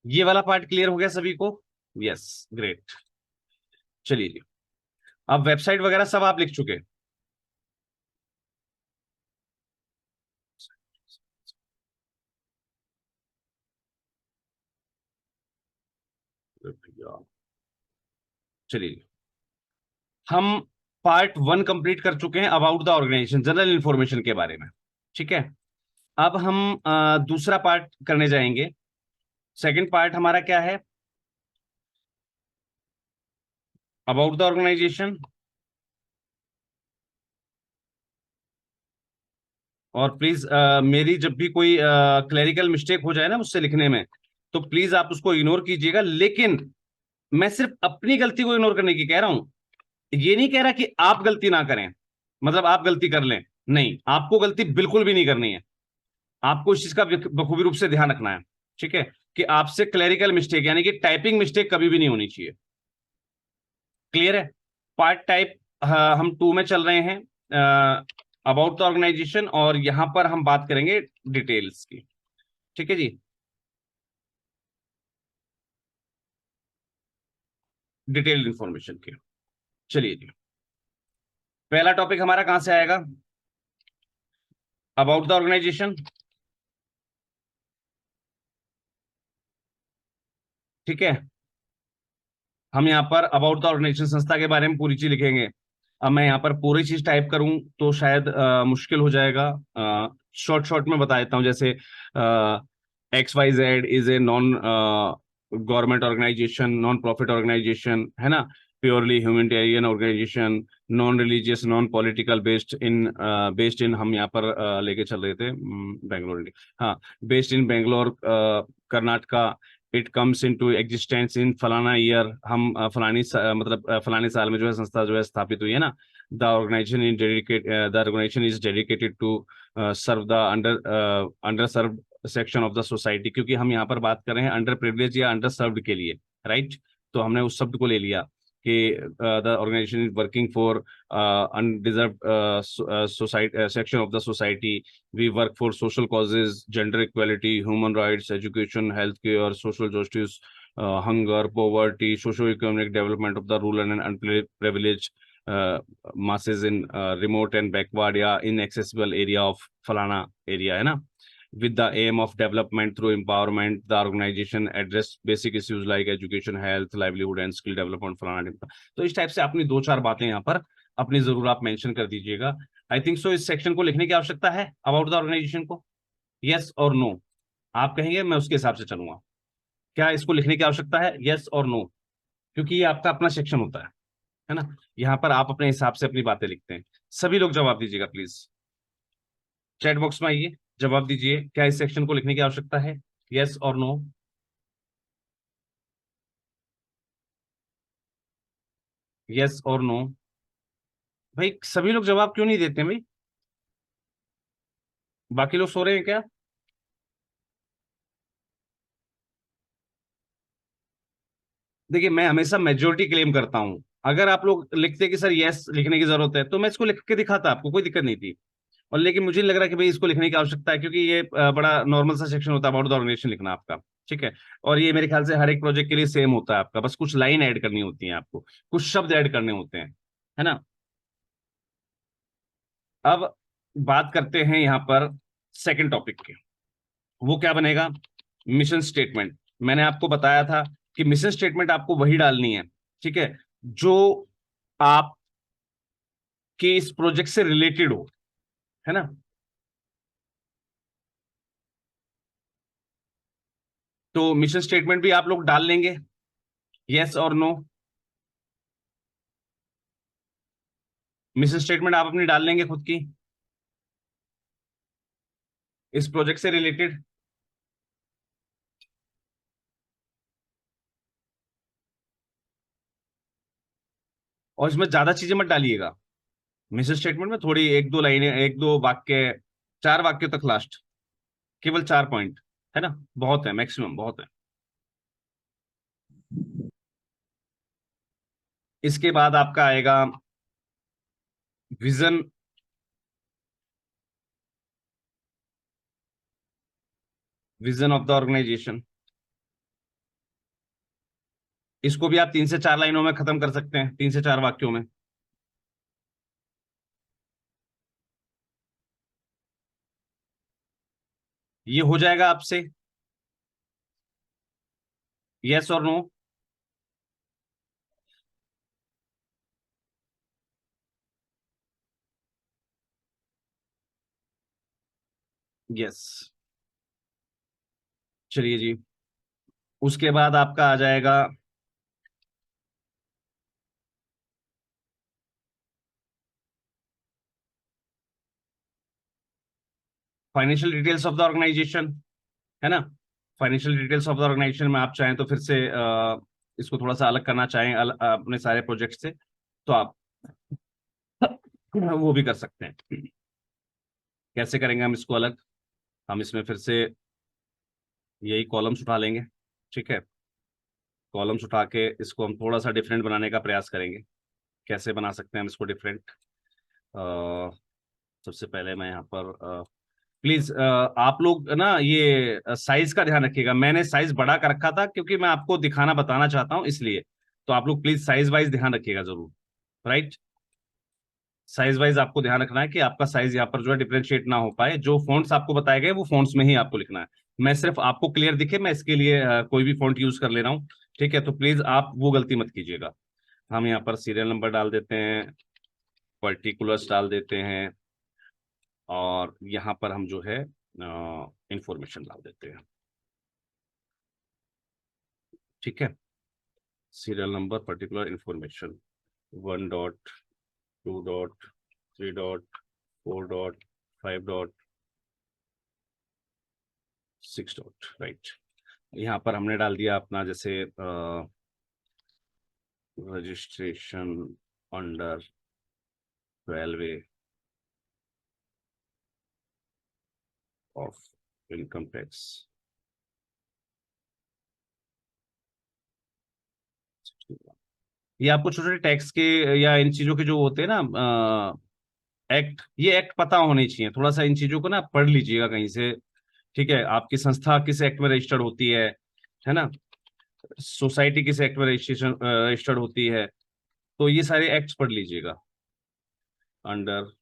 ये वाला पार्ट क्लियर हो गया सभी को? Yes, great. चलिए जी, अब वेबसाइट वगैरह सब आप लिख चुके? चलिए, हम पार्ट 1 कंप्लीट कर चुके हैं about the organisation, general information के बारे में, ठीक है। अब हम दूसरा पार्ट करने जाएंगे। सेकंड पार्ट हमारा क्या है? About the organisation. और प्लीज मेरी जब भी कोई क्लरिकल मिस्टेक हो जाए ना मुझसे लिखने में तो प्लीज आप उसको इग्नोर कीजिएगा। लेकिन मैं सिर्फ अपनी गलती को इग्नोर करने की कह रहा हूं, ये नहीं कह रहा कि आप गलती ना करें, मतलब आप गलती कर लें, नहीं, आपको गलती बिल्कुल भी नहीं करनी है। आपको इस चीज का बखूबी रूप से ध्यान रखना है, ठीक है, कि आपसे क्लरिकल मिस्टेक यानी कि टाइपिंग मिस्टेक कभी भी नहीं होनी चाहिए। क्लियर है? पार्ट टाइप हम 2 में चल रहे हैं, अबाउट द ऑर्गेनाइजेशन, और यहां पर हम बात करेंगे डिटेल्स की, ठीक है जी। डिटेल्ड इंफॉर्मेशन की। चलिए जी, पहला टॉपिक हमारा कहां से आएगा? अबाउट द ऑर्गेनाइजेशन, ठीक है। हम यहाँ पर अबाउट द ऑर्गेनाइजेशन, संस्था के बारे में पूरी चीज लिखेंगे। अब मैं यहाँ पर पूरी चीज टाइप करूं तो शायद मुश्किल हो जाएगा। शॉर्ट शॉर्ट में बता देता हूं, जैसे XYZ is a non government organisation, non profit organisation, है ना, purely humanitarian organisation, non religious, non political, based in हम यहाँ पर लेके चल रहे थे बेंगलोर, हाँ, based in Bangalore Karnataka, it comes into existence in फलाना ईयर, हम मतलब फलाने साल में जो है संस्था जो है स्थापित हुई है ना। The organisation is dedicated to serve the underserve section of the society, क्योंकि हम यहाँ पर बात कर रहे हैं अंडर प्रिविलेज या अंडर सर्व्ड के लिए, राइट। तो हमने उस शब्द को ले लिया कि the organisation is working for undeserved society section of the society. We work for social causes, gender equality, human rights, education, health care, social justice, hunger, poverty, socio-economic development of the rural and unprivileged masses in remote and backward या inaccessible area of फलाना area, है ना। With the aim of development through empowerment, the organization address basic issues like education, health, livelihood and skill development फलाना। तो इस type से अपनी दो चार बातें यहाँ पर अपनी जरूर आप मेंशन कर दीजिएगा। आई थिंक सो इस सेक्शन को लिखने की आवश्यकता है अबाउट द ऑर्गेनाइजेशन को, यस और नो। आप कहेंगे मैं उसके हिसाब से चलूंगा। क्या इसको लिखने की आवश्यकता है, यस और नो? क्योंकि ये आपका अपना सेक्शन होता है ना। यहाँ पर आप अपने हिसाब से अपनी बातें लिखते हैं। सभी लोग जवाब दीजिएगा प्लीज, चैट बॉक्स में आइए, जवाब दीजिए, क्या इस सेक्शन को लिखने की आवश्यकता है, यस और नो? यस और नो? भाई सभी लोग जवाब क्यों नहीं देते भाई? बाकी लोग सो रहे हैं क्या? देखिए मैं हमेशा मेजोरिटी क्लेम करता हूं। अगर आप लोग लिखते कि सर यस लिखने की जरूरत है तो मैं इसको लिख के दिखाता, आपको कोई दिक्कत नहीं थी। और लेकिन मुझे नहीं लग रहा कि भाई इसको लिखने की आवश्यकता है, क्योंकि ये बड़ा नॉर्मल सा सेक्शन होता है अबाउट द ऑर्गेनाइजेशन लिखना आपका, ठीक है। और ये मेरे ख्याल से हर एक प्रोजेक्ट के लिए सेम होता है आपका, बस कुछ लाइन ऐड करनी होती है आपको, कुछ शब्द ऐड करने होते हैं, है ना। अब बात करते हैं यहाँ पर सेकंड टॉपिक के, वो क्या बनेगा, मिशन स्टेटमेंट। मैंने आपको बताया था कि मिशन स्टेटमेंट आपको वही डालनी है, ठीक है, जो आप के इस प्रोजेक्ट से रिलेटेड हो, है ना। तो मिशन स्टेटमेंट भी आप लोग डाल लेंगे, यस और नो? मिशन स्टेटमेंट आप अपनी डाल लेंगे खुद की इस प्रोजेक्ट से रिलेटेड? और इसमें ज्यादा चीजें मत डालिएगा, मिशन स्टेटमेंट में थोड़ी एक दो लाइनें, एक दो वाक्य, 4 वाक्य तक लास्ट, केवल 4 पॉइंट, है ना, बहुत है, मैक्सिमम बहुत है। इसके बाद आपका आएगा vision, vision of the organisation. इसको भी आप 3 से 4 लाइनों में खत्म कर सकते हैं, 3 से 4 वाक्यों में। ये हो जाएगा आपसे, यस और नो? यस, चलिए जी। उसके बाद आपका आ जाएगा financial details of the organisation, है ना। Financial details of the organisation में आप चाहें तो फिर से इसको थोड़ा सा अलग करना चाहें अपने सारे प्रोजेक्ट से, तो आप वो भी कर सकते हैं। कैसे करेंगे हम इसको अलग? हम इसमें फिर से यही कॉलम्स उठा लेंगे, ठीक है। कॉलम्स उठा के इसको हम थोड़ा सा डिफरेंट बनाने का प्रयास करेंगे। कैसे बना सकते हैं हम इसको डिफरेंट? सबसे पहले मैं यहाँ पर प्लीज आप लोग ना ये साइज का ध्यान रखिएगा। मैंने साइज बड़ा कर रखा था क्योंकि मैं आपको दिखाना बताना चाहता हूँ, इसलिए। तो आप लोग प्लीज साइज वाइज ध्यान रखिएगा जरूर, राइट। साइज वाइज आपको ध्यान रखना है कि आपका साइज यहाँ पर जो है डिफरेंशिएट ना हो पाए। जो फॉन्ट्स आपको बताए गए वो फॉन्ट्स में ही आपको लिखना है। मैं सिर्फ आपको क्लियर दिखे, मैं इसके लिए कोई भी फॉन्ट यूज कर ले रहा हूँ, ठीक है। तो प्लीज आप वो गलती मत कीजिएगा। हम यहाँ पर सीरियल नंबर डाल देते हैं, पर्टिकुलर्स डाल देते हैं, और यहाँ पर हम जो है इंफॉर्मेशन डाल देते हैं। ठीक है, serial number, particular information, 1 dot, 2 dot, 3 dot, 4 dot, 5 dot, 6 dot, right. यहाँ पर हमने डाल दिया अपना जैसे registration under 12A of income tax. ये आपको छोटे छोटे टैक्स के या इन चीजों के जो होते हैं ना एक्ट, ये एक्ट पता होने चाहिए। थोड़ा सा इन चीजों को ना पढ़ लीजिएगा कहीं से, ठीक है। आपकी संस्था किस एक्ट में रजिस्टर्ड होती है ना, सोसाइटी किस एक्ट में रजिस्टर्ड होती है, तो ये सारे एक्ट्स पढ़ लीजिएगा। Under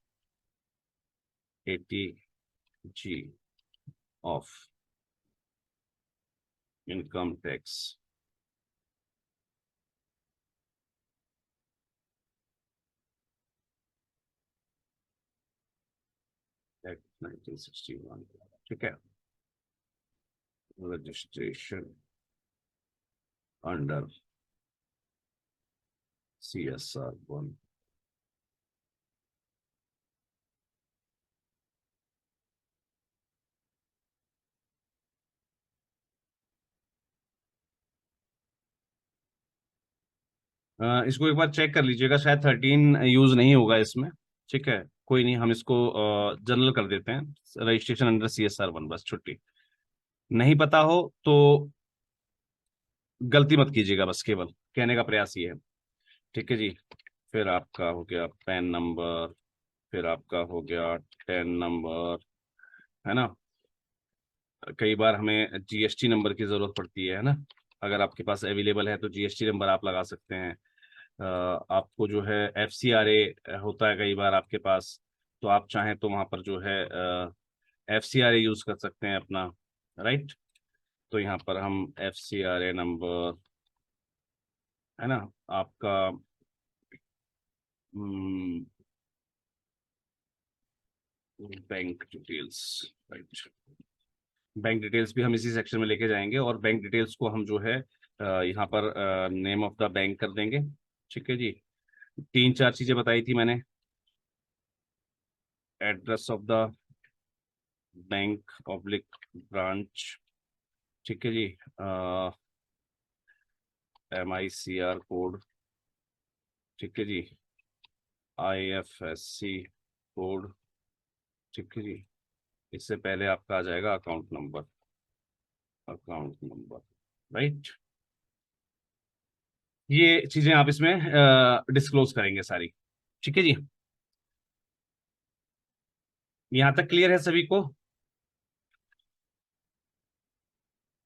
80G of income tax. Act 1961, ठीक है। Registration under CSR 1। इसको एक बार चेक कर लीजिएगा, शायद 13 यूज नहीं होगा इसमें, ठीक है। कोई नहीं, हम इसको जनरल कर देते हैं, रजिस्ट्रेशन अंडर CSR 1, बस छुट्टी। नहीं पता हो तो गलती मत कीजिएगा, बस केवल कहने का प्रयास ये है, ठीक है जी। फिर आपका हो गया पैन नंबर, फिर आपका हो गया टेन नंबर, है ना। कई बार हमें GST नंबर की जरूरत पड़ती है ना, अगर आपके पास अवेलेबल है तो GST नंबर आप लगा सकते हैं। आपको जो है FCRA होता है कई बार आपके पास, तो आप चाहें तो वहां पर जो है FCRA यूज कर सकते हैं अपना, राइट। तो यहाँ पर हम FCRA नंबर, है ना, आपका bank details, right. Bank details भी हम इसी सेक्शन में लेके जाएंगे, और बैंक डिटेल्स को हम जो है यहाँ पर नेम ऑफ द बैंक कर देंगे, ठीक है जी। 3-4 चीजें बताई थी मैंने, address of the bank oblique branch, ठीक है जी। MICR कोड, ठीक है जी। IFSC कोड, ठीक है जी। इससे पहले आपका आ जाएगा अकाउंट नंबर, राइट। ये चीजें आप इसमें डिस्क्लोज करेंगे सारी, ठीक है जी। यहां तक क्लियर है सभी को?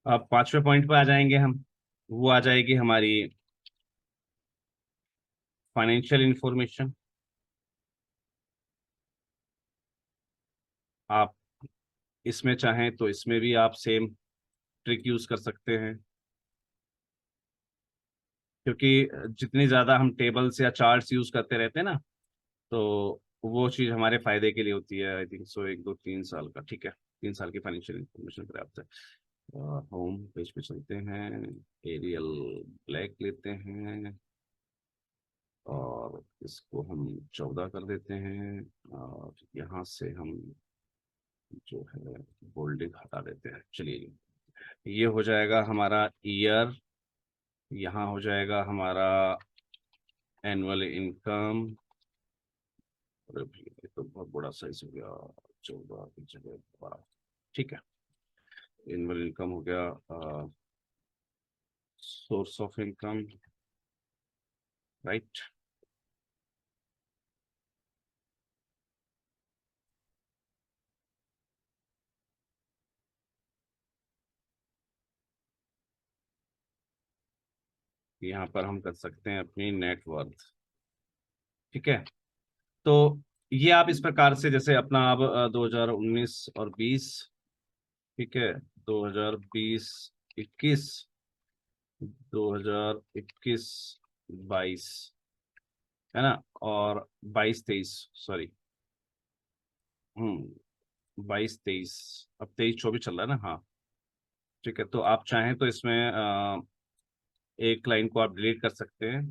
अब 5वें पॉइंट पे आ जाएंगे हम, वो आ जाएगी हमारी फाइनेंशियल इंफॉर्मेशन। आप इसमें चाहें तो इसमें भी आप सेम ट्रिक यूज कर सकते हैं, क्योंकि जितनी ज्यादा हम टेबल्स या चार्ट्स यूज करते रहते हैं ना, तो वो चीज हमारे फायदे के लिए होती है। आई थिंक सो 1-2-3 साल का, ठीक है, 3 साल की फाइनेंशियल इंफॉर्मेशन पर्याप्त है। होम पेज पे चलते हैं, एरियल ब्लैक लेते हैं, और इसको हम 14 कर देते हैं, और यहाँ से हम जो है बोल्डिंग हटा देते हैं। चलिए, ये हो जाएगा हमारा ईयर, यहाँ हो जाएगा हमारा एनुअल इनकम। अरे भाई, ये तो बहुत बड़ा साइज हो गया, 14 की जगह 12, ठीक है। एनुअल इनकम हो गया सोर्स ऑफ इनकम, राइट। यहाँ पर हम कर सकते हैं अपनी नेटवर्थ, ठीक है। तो ये आप इस प्रकार से, जैसे अपना अब 2019 और 20, ठीक है, 2020, 21, 2021, 22, है ना, और 22-23, सॉरी, 22-23, अब 23-24 चल रहा है ना, हाँ, ठीक है। तो आप चाहें तो इसमें एक लाइन को आप डिलीट कर सकते हैं,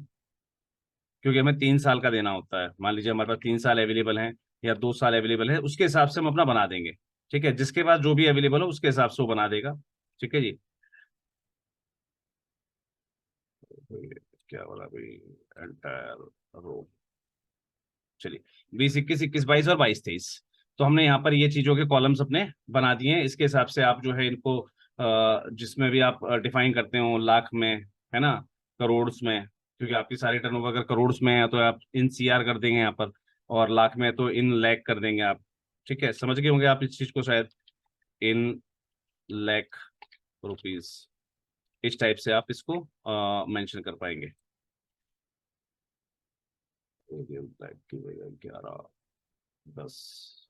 क्योंकि हमें 3 साल का देना होता है। मान लीजिए हमारे पास 3 साल अवेलेबल हैं या 2 साल अवेलेबल है, उसके हिसाब से हम अपना बना देंगे। ठीक है, जिसके पास जो भी अवेलेबल हो उसके हिसाब से वो बना देगा। ठीक है जी। क्या बोला भाई, एंटायर रो। चलिए, 20, 21, 22 और 22, 23, तो हमने यहाँ पर ये चीजों के कॉलम्स अपने बना दिए हैं। इसके हिसाब से आप जो है इनको जिसमें भी आप डिफाइन करते हो, लाख में है ना, करोड़ में, क्योंकि आपकी सारी टर्नओवर अगर करोड़ में है तो आप इन सीआर कर देंगे यहाँ पर, और लाख में तो इन लैख कर देंगे आप। ठीक है, समझ गए होंगे आप इस चीज को शायद, इन लैख रुपीज, इस टाइप से आप इसको मेंशन कर पाएंगे। 11, 10,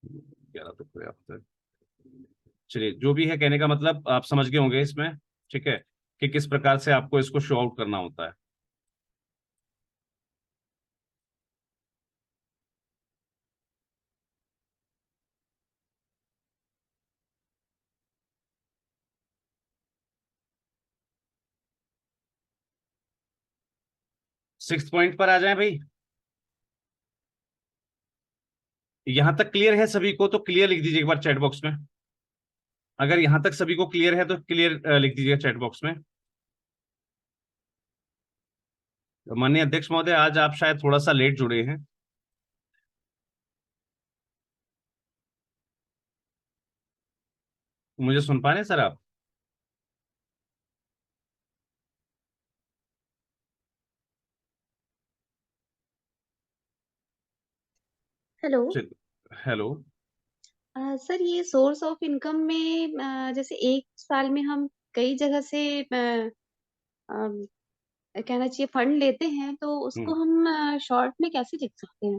11 तो पर्याप्त है। चलिए, जो भी है कहने का मतलब आप समझ गए होंगे इसमें। ठीक है, कि किस प्रकार से आपको इसको शो आउट करना होता है। सिक्स पॉइंट पर आ जाए भाई। यहां तक क्लियर है सभी को? तो क्लियर लिख दीजिए एक बार चैट बॉक्स में। अगर यहां तक सभी को क्लियर है तो क्लियर लिख दीजिए चैट बॉक्स में। तो माननीय अध्यक्ष महोदय, आज आप शायद थोड़ा सा लेट जुड़े हैं। मुझे सुन पा रहे हैं सर आप? हेलो। हेलो। सर, ये सोर्स ऑफ इनकम में जैसे एक साल में हम कई जगह से कहना चाहिए फंड लेते हैं, तो उसको हम शॉर्ट में कैसे लिख सकते हैं?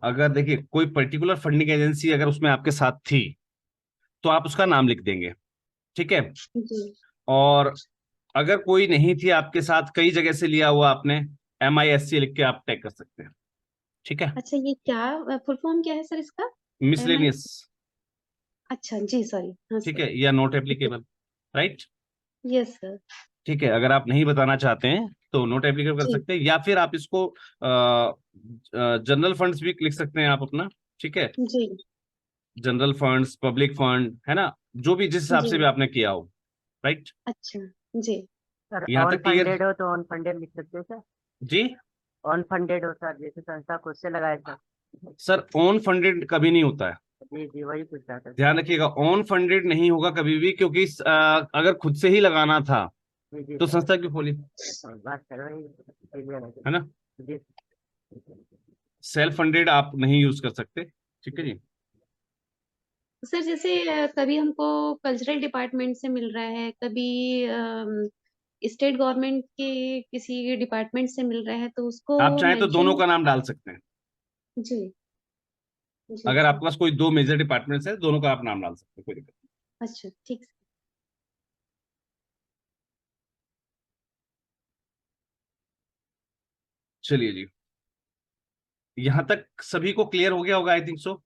अगर देखिए कोई पर्टिकुलर फंडिंग एजेंसी अगर उसमें आपके साथ थी तो आप उसका नाम लिख देंगे। ठीक है, जी। और अगर कोई नहीं थी आपके साथ, कई जगह से लिया हुआ आपने, MISC लिख के आप टैग कर सकते हैं। ठीक है, अच्छा, ये क्या फुल फॉर्म क्या है सर इसका? MI? मिसलेनियस। अच्छा जी, सॉरी। हाँ ठीक सर। है, या not applicable. Right. Yes sir. ठीक है, अगर आप नहीं बताना चाहते हैं तो नोट एप्लीकेबल कर जी सकते हैं, या फिर आप इसको जनरल फंड्स भी लिख सकते हैं आप अपना। ठीक है, जी जनरल फंड्स, पब्लिक फंड, है ना, जो भी जिस हिसाब जी। से भी आपने किया हो। राइट। अच्छा जी। सर यहाँ ऑन तक क्लियर? फंडेड हो तो ऑन फंडेड लिख सकते हो सर। जी ऑन फंडेड हो सर, जैसे संस्था खुद से लगाए सर। सर, ऑन फंडेड कभी नहीं होता है। जी जी, वही पूछ रहा था। ध्यान रखिएगा, ऑन फंडेड नहीं होगा कभी भी, क्योंकि अगर खुद से ही लगाना था जी जी तो सर। संस्था क्यों खोली? बात कर वही क्लियर है है ना, जी। सेल्फ फंडेड आप नहीं यूज कर सकते। ठीक है जी। सर, जैसे कभी हमको कल्चरल डिपार्टमेंट से मिल रहा है, कभी स्टेट गवर्नमेंट के किसी डिपार्टमेंट से मिल रहा है, तो उसको आप चाहें तो दोनों मेंशन। का नाम डाल सकते हैं। जी जी अगर सर। आपके पास कोई दो मेजर डिपार्टमेंट्स है, दोनों का आप नाम डाल सकते हैं, कोई दिक्कत अच्छा ठीक। नहीं। चलिए जी, यहां तक सभी को क्लियर हो गया होगा, आई थिंक सो।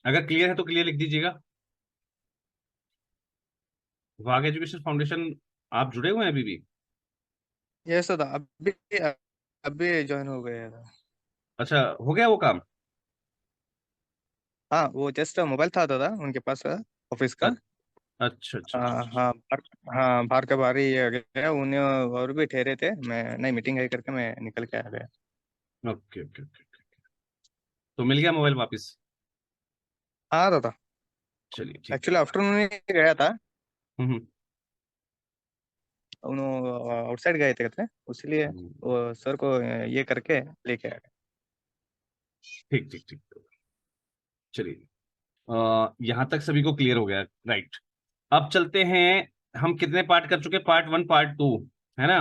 अगर क्लियर है तो क्लियर लिख दीजिएगा। वाग एजुकेशन फाउंडेशन, आप जुड़े हुए हैं अभी भी? ये सदा अभी अभी ज्वाइन हो गया था। अच्छा, हो गया वो काम? हाँ, वो जस्ट मोबाइल था दादा उनके पास, ऑफिस का। अ- अच्छा अच्छा अच्छा अच्छा। हाँ हाँ, बाहर का बाहर ही गया उन्हें, और भी ठहरे थे, मैं नहीं मीटिंग है करके मैं निकल के आ गया। Okay okay okay. तो मिल गया मोबाइल वापस? हाँ दादा, चलिए ठीक है। एक्चुअली आफ्टरनून ही गया था। हम्म उन्होंने आउटसाइड गए थे कहते, इसलिए हम्म, वो सर को ये करके लेके आ गए। ठीक ठीक ठीक। चलिए, यहां तक सभी को क्लियर हो गया। राइट। अब चलते हैं, हम कितने पार्ट कर चुके? पार्ट 1, पार्ट 2, है ना।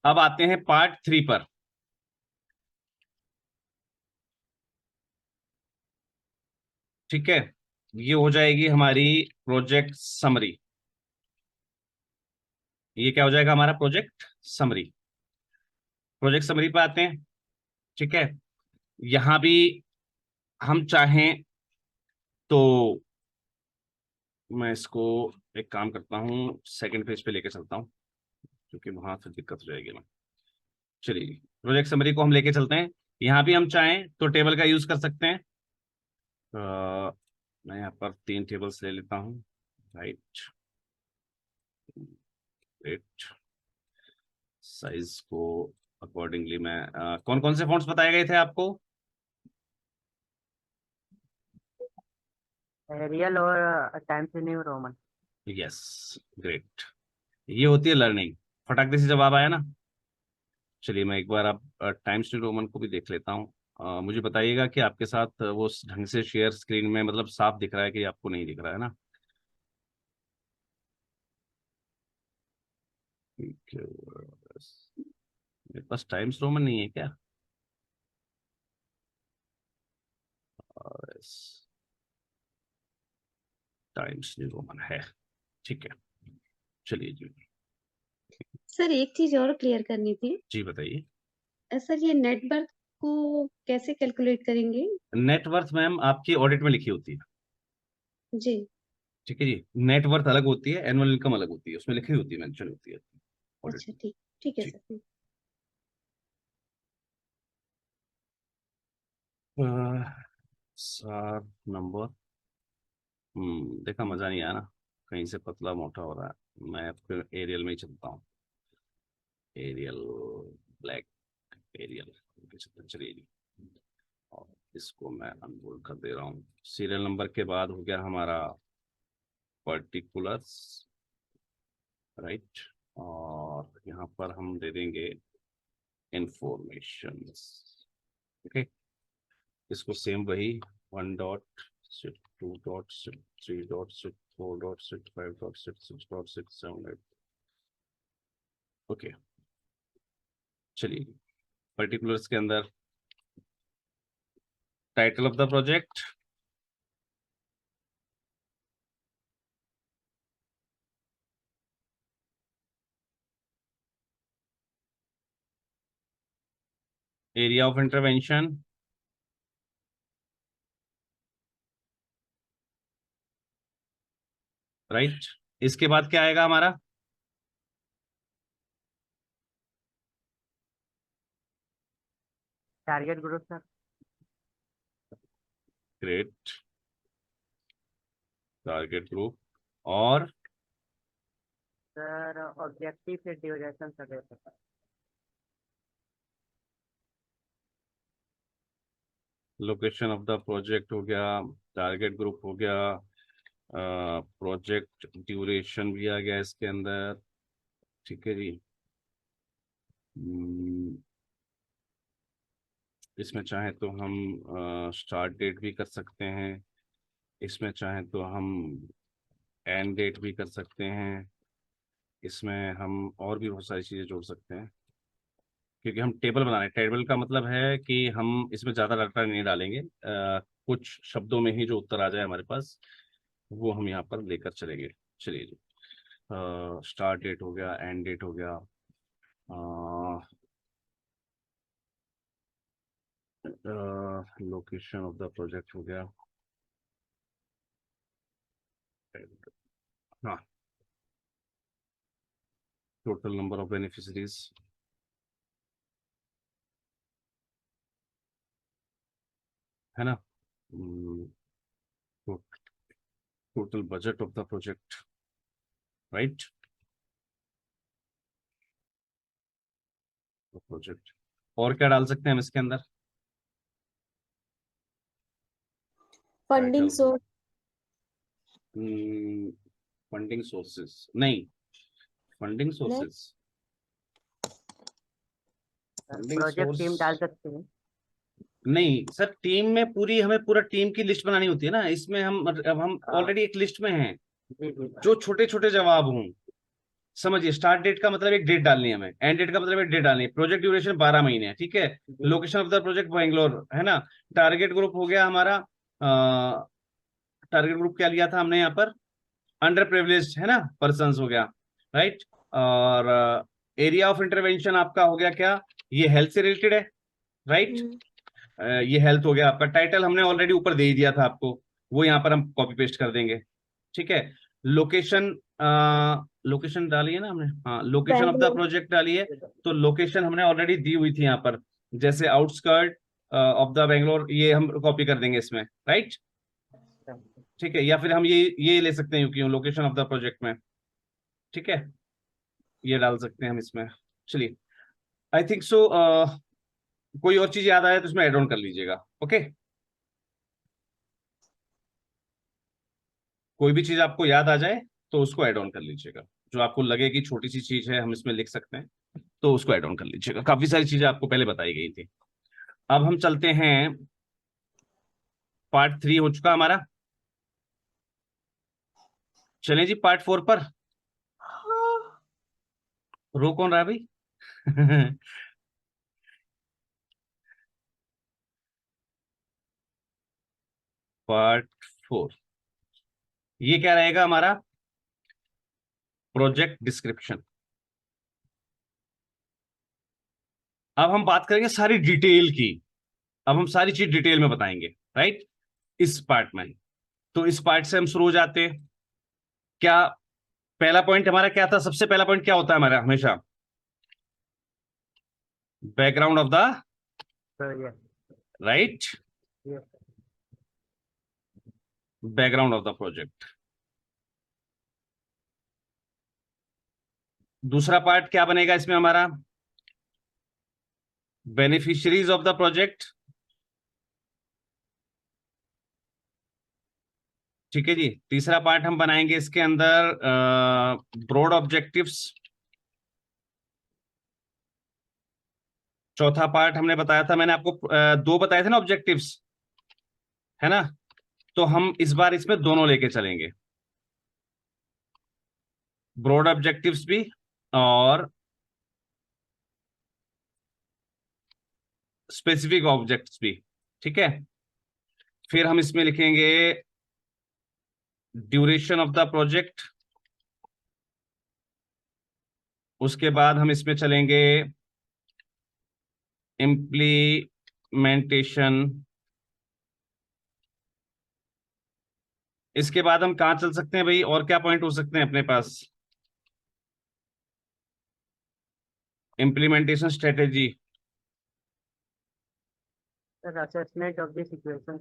अब आते हैं पार्ट 3 पर। ठीक है, ये हो जाएगी हमारी प्रोजेक्ट समरी। ये क्या हो जाएगा? हमारा प्रोजेक्ट समरी। प्रोजेक्ट समरी पे आते हैं। ठीक है, यहां भी हम चाहें तो मैं इसको एक काम करता हूं, सेकंड पेज पे लेके चलता हूं। क्योंकि वहां से दिक्कत हो जाएगी ना। चलिए प्रोजेक्ट समरी को हम लेके चलते हैं। यहाँ भी हम चाहें तो टेबल का यूज कर सकते हैं। मैं यहाँ पर 3 टेबल्स ले लेता हूँ। Right, great. साइज को अकॉर्डिंगली मैं कौन कौन से फॉन्ट्स बताए गए थे आपको? एरियल और times new Roman. Yes, great. ये होती है लर्निंग। फटाक से जवाब आया ना। चलिए मैं एक बार आप टाइम्स न्यू रोमन को भी देख लेता हूँ। मुझे बताइएगा कि आपके साथ वो ढंग से शेयर स्क्रीन में मतलब साफ दिख रहा है कि आपको नहीं दिख रहा है ना। ठीक है, मेरे पास टाइम्स रोमन नहीं है क्या? टाइम्स न्यू रोमन है, ठीक है। चलिए जी। सर एक चीज और क्लियर करनी थी। जी बताइए। सर ये नेट वर्थ को कैसे कैलकुलेट करेंगे? नेटवर्थ मैम आपकी ऑडिट में लिखी होती है। जी। ठीक है जी, नेटवर्थ अलग होती है, एनुअल इनकम अलग होती है, उसमें लिखी होती है, मेंशन होती है ऑडिट अच्छा में। ठीक, ठीक है जी। सर। सार नंबर, देखा मजा नहीं आया ना, कहीं से पतला मोटा हो रहा है। मैं फिर एरियल में ही चलता हूँ। एरियल ब्लैक, एरियल चलिए जी। और इसको मैं अनबोल्ड कर दे रहा हूँ। सीरियल नंबर के बाद हो गया हमारा पर्टिकुलर्स, राइट। और यहाँ पर हम दे देंगे इंफॉर्मेशन। ओके, इसको सेम वही 1 डॉट सिट 2 डॉट सिट 3 डॉट सिट 4 डॉट सिट 5 डॉट सिट 6 डॉट सिट 7 8। ओके, चलिए पर्टिकुलर्स के अंदर title of the project, area of intervention, right. इसके बाद क्या आएगा हमारा? Target group sir. Great, target group. और सर ऑब्जेक्टिव फिर duration sir. Location of the project हो गया, टारगेट ग्रुप हो गया, प्रोजेक्ट ड्यूरेशन भी आ गया इसके अंदर। ठीक है जी। इसमें चाहे तो हम स्टार्ट डेट भी कर सकते हैं, इसमें चाहे तो हम एंड डेट भी कर सकते हैं, इसमें हम और भी बहुत सारी चीज़ें जोड़ सकते हैं। क्योंकि हम टेबल बना रहे हैं, टेबल का मतलब है कि हम इसमें ज़्यादा डाटा नहीं डालेंगे, कुछ शब्दों में ही जो उत्तर आ जाए हमारे पास वो हम यहाँ पर लेकर चलेंगे। चलिए जी, स्टार्ट डेट हो गया, एंड डेट हो गया, लोकेशन ऑफ द प्रोजेक्ट हो गया, हाँ, टोटल नंबर ऑफ बेनिफिशरीज, है ना, total budget of the project, right. Project और क्या डाल सकते हैं हम इसके अंदर? Funding source. फंडिंग सोर्सेस नहीं, funding sources, funding project team डाल सोर्स सकते हैं। नहीं सर, टीम में पूरी हमें पूरा टीम की लिस्ट बनानी होती है ना। इसमें अब हम ऑलरेडी एक लिस्ट में हैं, जी जी जो छोटे छोटे जवाब हों। समझिए, स्टार्ट डेट का मतलब एक डेट डालनी है हमें, एंड डेट का मतलब एक डेट डालनी है, प्रोजेक्ट ड्यूरेशन 12 महीने है, ठीक है। Location of the project Bangalore, है ना। टारगेट ग्रुप हो गया हमारा, टारगेट ग्रुप क्या लिया था हमने यहाँ पर? अंडर प्रिविलेज्ड, है ना, पर्संस हो गया, राइट। और एरिया ऑफ इंटरवेंशन आपका हो गया क्या? ये हेल्थ से रिलेटेड है, राइट। ये हेल्थ हो गया आपका। टाइटल हमने ऑलरेडी ऊपर दे ही दिया था आपको, वो यहाँ पर हम कॉपी पेस्ट कर देंगे, ठीक है। लोकेशन लोकेशन डाली है ना हमने, हाँ location of the Bangalore. Project डाली है। तो लोकेशन हमने ऑलरेडी दी हुई थी यहाँ पर, जैसे आउटस्कर्ट ऑफ द बेंगलोर, ये हम कॉपी कर देंगे इसमें, राइट। ठीक है, या फिर हम ये ले सकते हैं क्यों लोकेशन ऑफ द प्रोजेक्ट में, ठीक है, ये डाल सकते हैं हम इसमें। चलिए, आई थिंक सो कोई और चीज याद आए तो इसमें एड ऑन कर लीजिएगा, ओके। कोई भी चीज आपको याद आ जाए तो उसको ऐड ऑन कर लीजिएगा, जो आपको लगे कि छोटी सी चीज है हम इसमें लिख सकते हैं, तो उसको ऐड ऑन कर लीजिएगा। काफी सारी चीजें आपको पहले बताई गई थी। अब हम चलते हैं, पार्ट 3 हो चुका हमारा, चलें जी पार्ट 4 पर। रो कौन रहा है भाई? पार्ट 4 ये क्या रहेगा हमारा? Project description. अब हम बात करेंगे सारी डिटेल की, अब हम सारी चीज डिटेल में बताएंगे, राइट, इस पार्ट में। तो इस पार्ट से हम शुरू हो जाते हैं। क्या पहला पॉइंट हमारा क्या था? सबसे पहला पॉइंट क्या होता है हमारा हमेशा? Background of the, right, background of the project. दूसरा पार्ट क्या बनेगा इसमें हमारा? Beneficiaries of the project. ठीक है जी। तीसरा पार्ट हम बनाएंगे इसके अंदर ब्रॉड ऑब्जेक्टिव्स। चौथा पार्ट हमने बताया था, मैंने आपको 2 बताए थे ना ऑब्जेक्टिव्स, है ना। तो हम इस बार इसमें दोनों लेके चलेंगे, ब्रॉड ऑब्जेक्टिव्स भी और स्पेसिफिक ऑब्जेक्ट्स भी, ठीक है। फिर हम इसमें लिखेंगे ड्यूरेशन ऑफ द प्रोजेक्ट। उसके बाद हम इसमें चलेंगे इम्प्लीमेंटेशन। इसके बाद हम कहां चल सकते हैं भाई, और क्या पॉइंट हो सकते हैं अपने पास? Implementation strategy, assessment of the situation,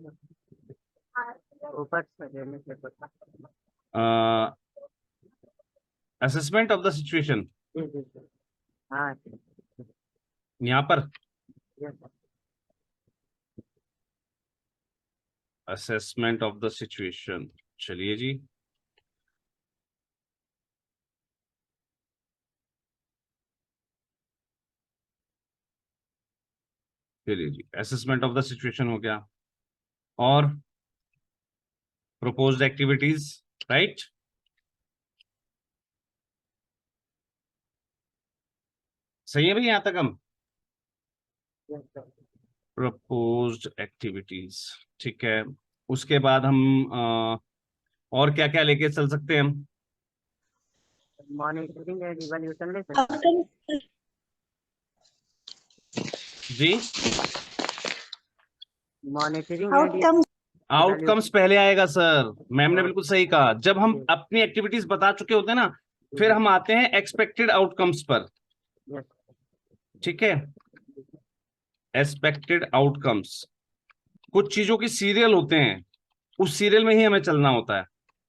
ऊपर से देने से पता। असेसमेंट ऑफ द सिचुएशन, जी जी जी। हाँ यहां पर yes, assessment of the situation. चलिए जी, चलिए जी, असेसमेंट ऑफ द सिचुएशन हो गया। और प्रोपोज्ड एक्टिविटीज, राइट। सही है भाई यहां तक हम? yes, sir. प्रपोज्ड एक्टिविटीज, ठीक है। उसके बाद हम और क्या क्या लेके चल सकते हैं हम? मॉनिटरिंग एंड इवैल्यूएशन ले सकते हैं। आउटकम जी, मॉनिटरिंग एंड आउटकम आउटकम्स पहले आएगा सर, मैम ने हाँ। बिल्कुल सही कहा। जब हम जी। अपनी एक्टिविटीज बता चुके होते हैं ना, फिर हम आते हैं एक्सपेक्टेड आउटकम्स पर, yes, ठीक है। एक्सपेक्टेड आउटकम्स, कुछ चीजों की सीरियल होते हैं, उस सीरियल में ही हमें चलना होता है।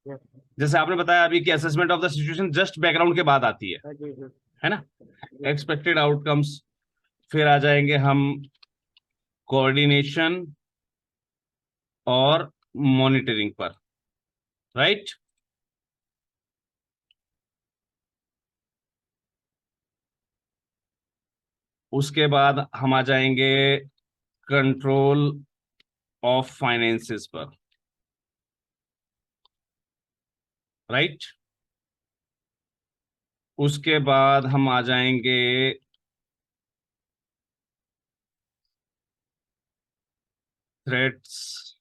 yes, जैसे आपने बताया अभी कि assessment of the situation just background के बाद आती जी जी है ना। एक्सपेक्टेड आउटकम्स, फिर आ जाएंगे हम कोऑर्डिनेशन और मॉनिटरिंग पर, राइट। उसके बाद हम आ जाएंगे कंट्रोल ऑफ फाइनेंसेस पर, राइट। उसके बाद हम आ जाएंगे थ्रेट्स,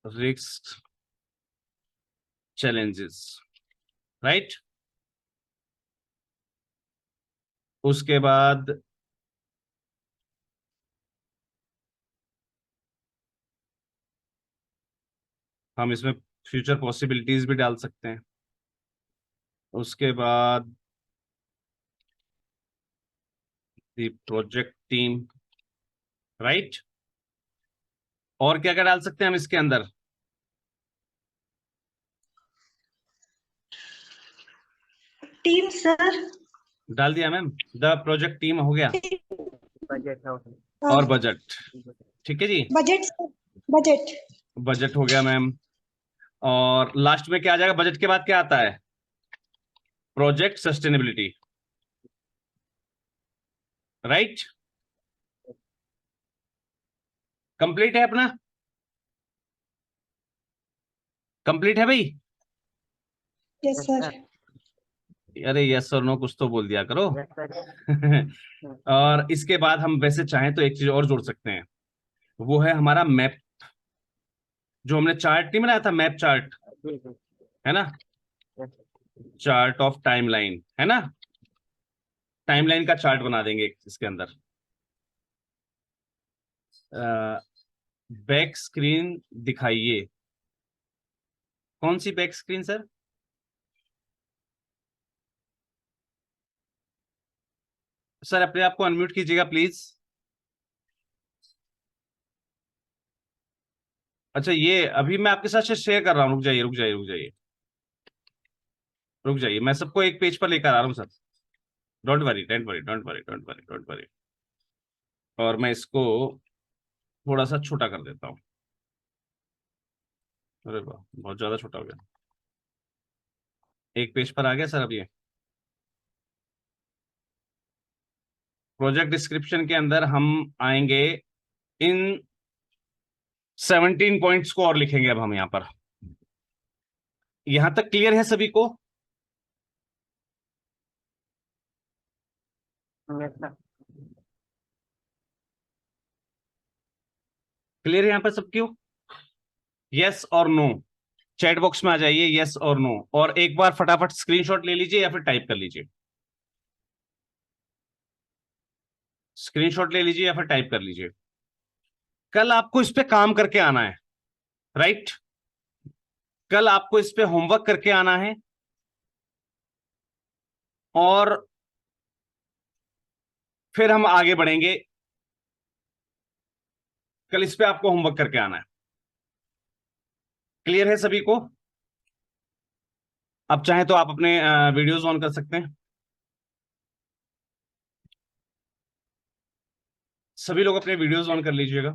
रिस्क, चैलेंजेस, राइट। उसके बाद हम इसमें फ्यूचर पॉसिबिलिटीज भी डाल सकते हैं, उसके बाद दी प्रोजेक्ट टीम, राइट। और क्या क्या डाल सकते हैं हम इसके अंदर? Team sir. डाल दिया मैम, द प्रोजेक्ट टीम हो गया, बजट है और बजट। ठीक है जी, बजट बजट बजट हो गया मैम। और लास्ट में क्या आ जाएगा? बजट के बाद क्या आता है? Project sustainability, right. कंप्लीट है अपना? कंप्लीट है भाई? Yes sir. अरे यस और नो कुछ तो बोल दिया करो। Yes sir. और इसके बाद हम वैसे चाहें तो एक चीज और जोड़ सकते हैं, वो है हमारा मैप। जो हमने चार्ट नहीं बनाया था, मैप चार्ट, जी जी। है ना, यस चार्ट ऑफ टाइमलाइन, है ना, टाइमलाइन का चार्ट बना देंगे इसके अंदर। बैक स्क्रीन दिखाइए। कौन सी बैक स्क्रीन सर? सर अपने आप को अनम्यूट कीजिएगा प्लीज। अच्छा, ये अभी मैं आपके साथ शेयर कर रहा हूँ, रुक जाइए रुक जाइए रुक जाइए रुक जाइए, मैं सबको एक पेज पर लेकर आ रहा हूँ sir. Don't worry don't worry don't worry don't worry don't worry. और मैं इसको थोड़ा सा छोटा कर देता हूँ। अरे वाह, बहुत ज्यादा छोटा हो गया। एक पेज पर आ गया सर अब ये। प्रोजेक्ट डिस्क्रिप्शन के अंदर हम आएंगे, इन 17 पॉइंट्स को और लिखेंगे अब हम यहाँ पर। यहां तक क्लियर है सभी को? सर। क्लियर है यहाँ पर सबको? यस और नो, चैट बॉक्स में आ जाइए, यस और नो। और एक बार फटाफट स्क्रीनशॉट ले लीजिए या फिर टाइप कर लीजिए। स्क्रीनशॉट ले लीजिए या फिर टाइप कर लीजिए। कल आपको इस पे काम करके आना है, राइट। कल आपको इस पे होमवर्क करके आना है, और फिर हम आगे बढ़ेंगे। कल इस पे आपको होमवर्क करके आना है। क्लियर है सभी को? अब चाहे तो आप अपने वीडियोस ऑन कर सकते हैं। सभी लोग अपने वीडियोस ऑन कर लीजिएगा।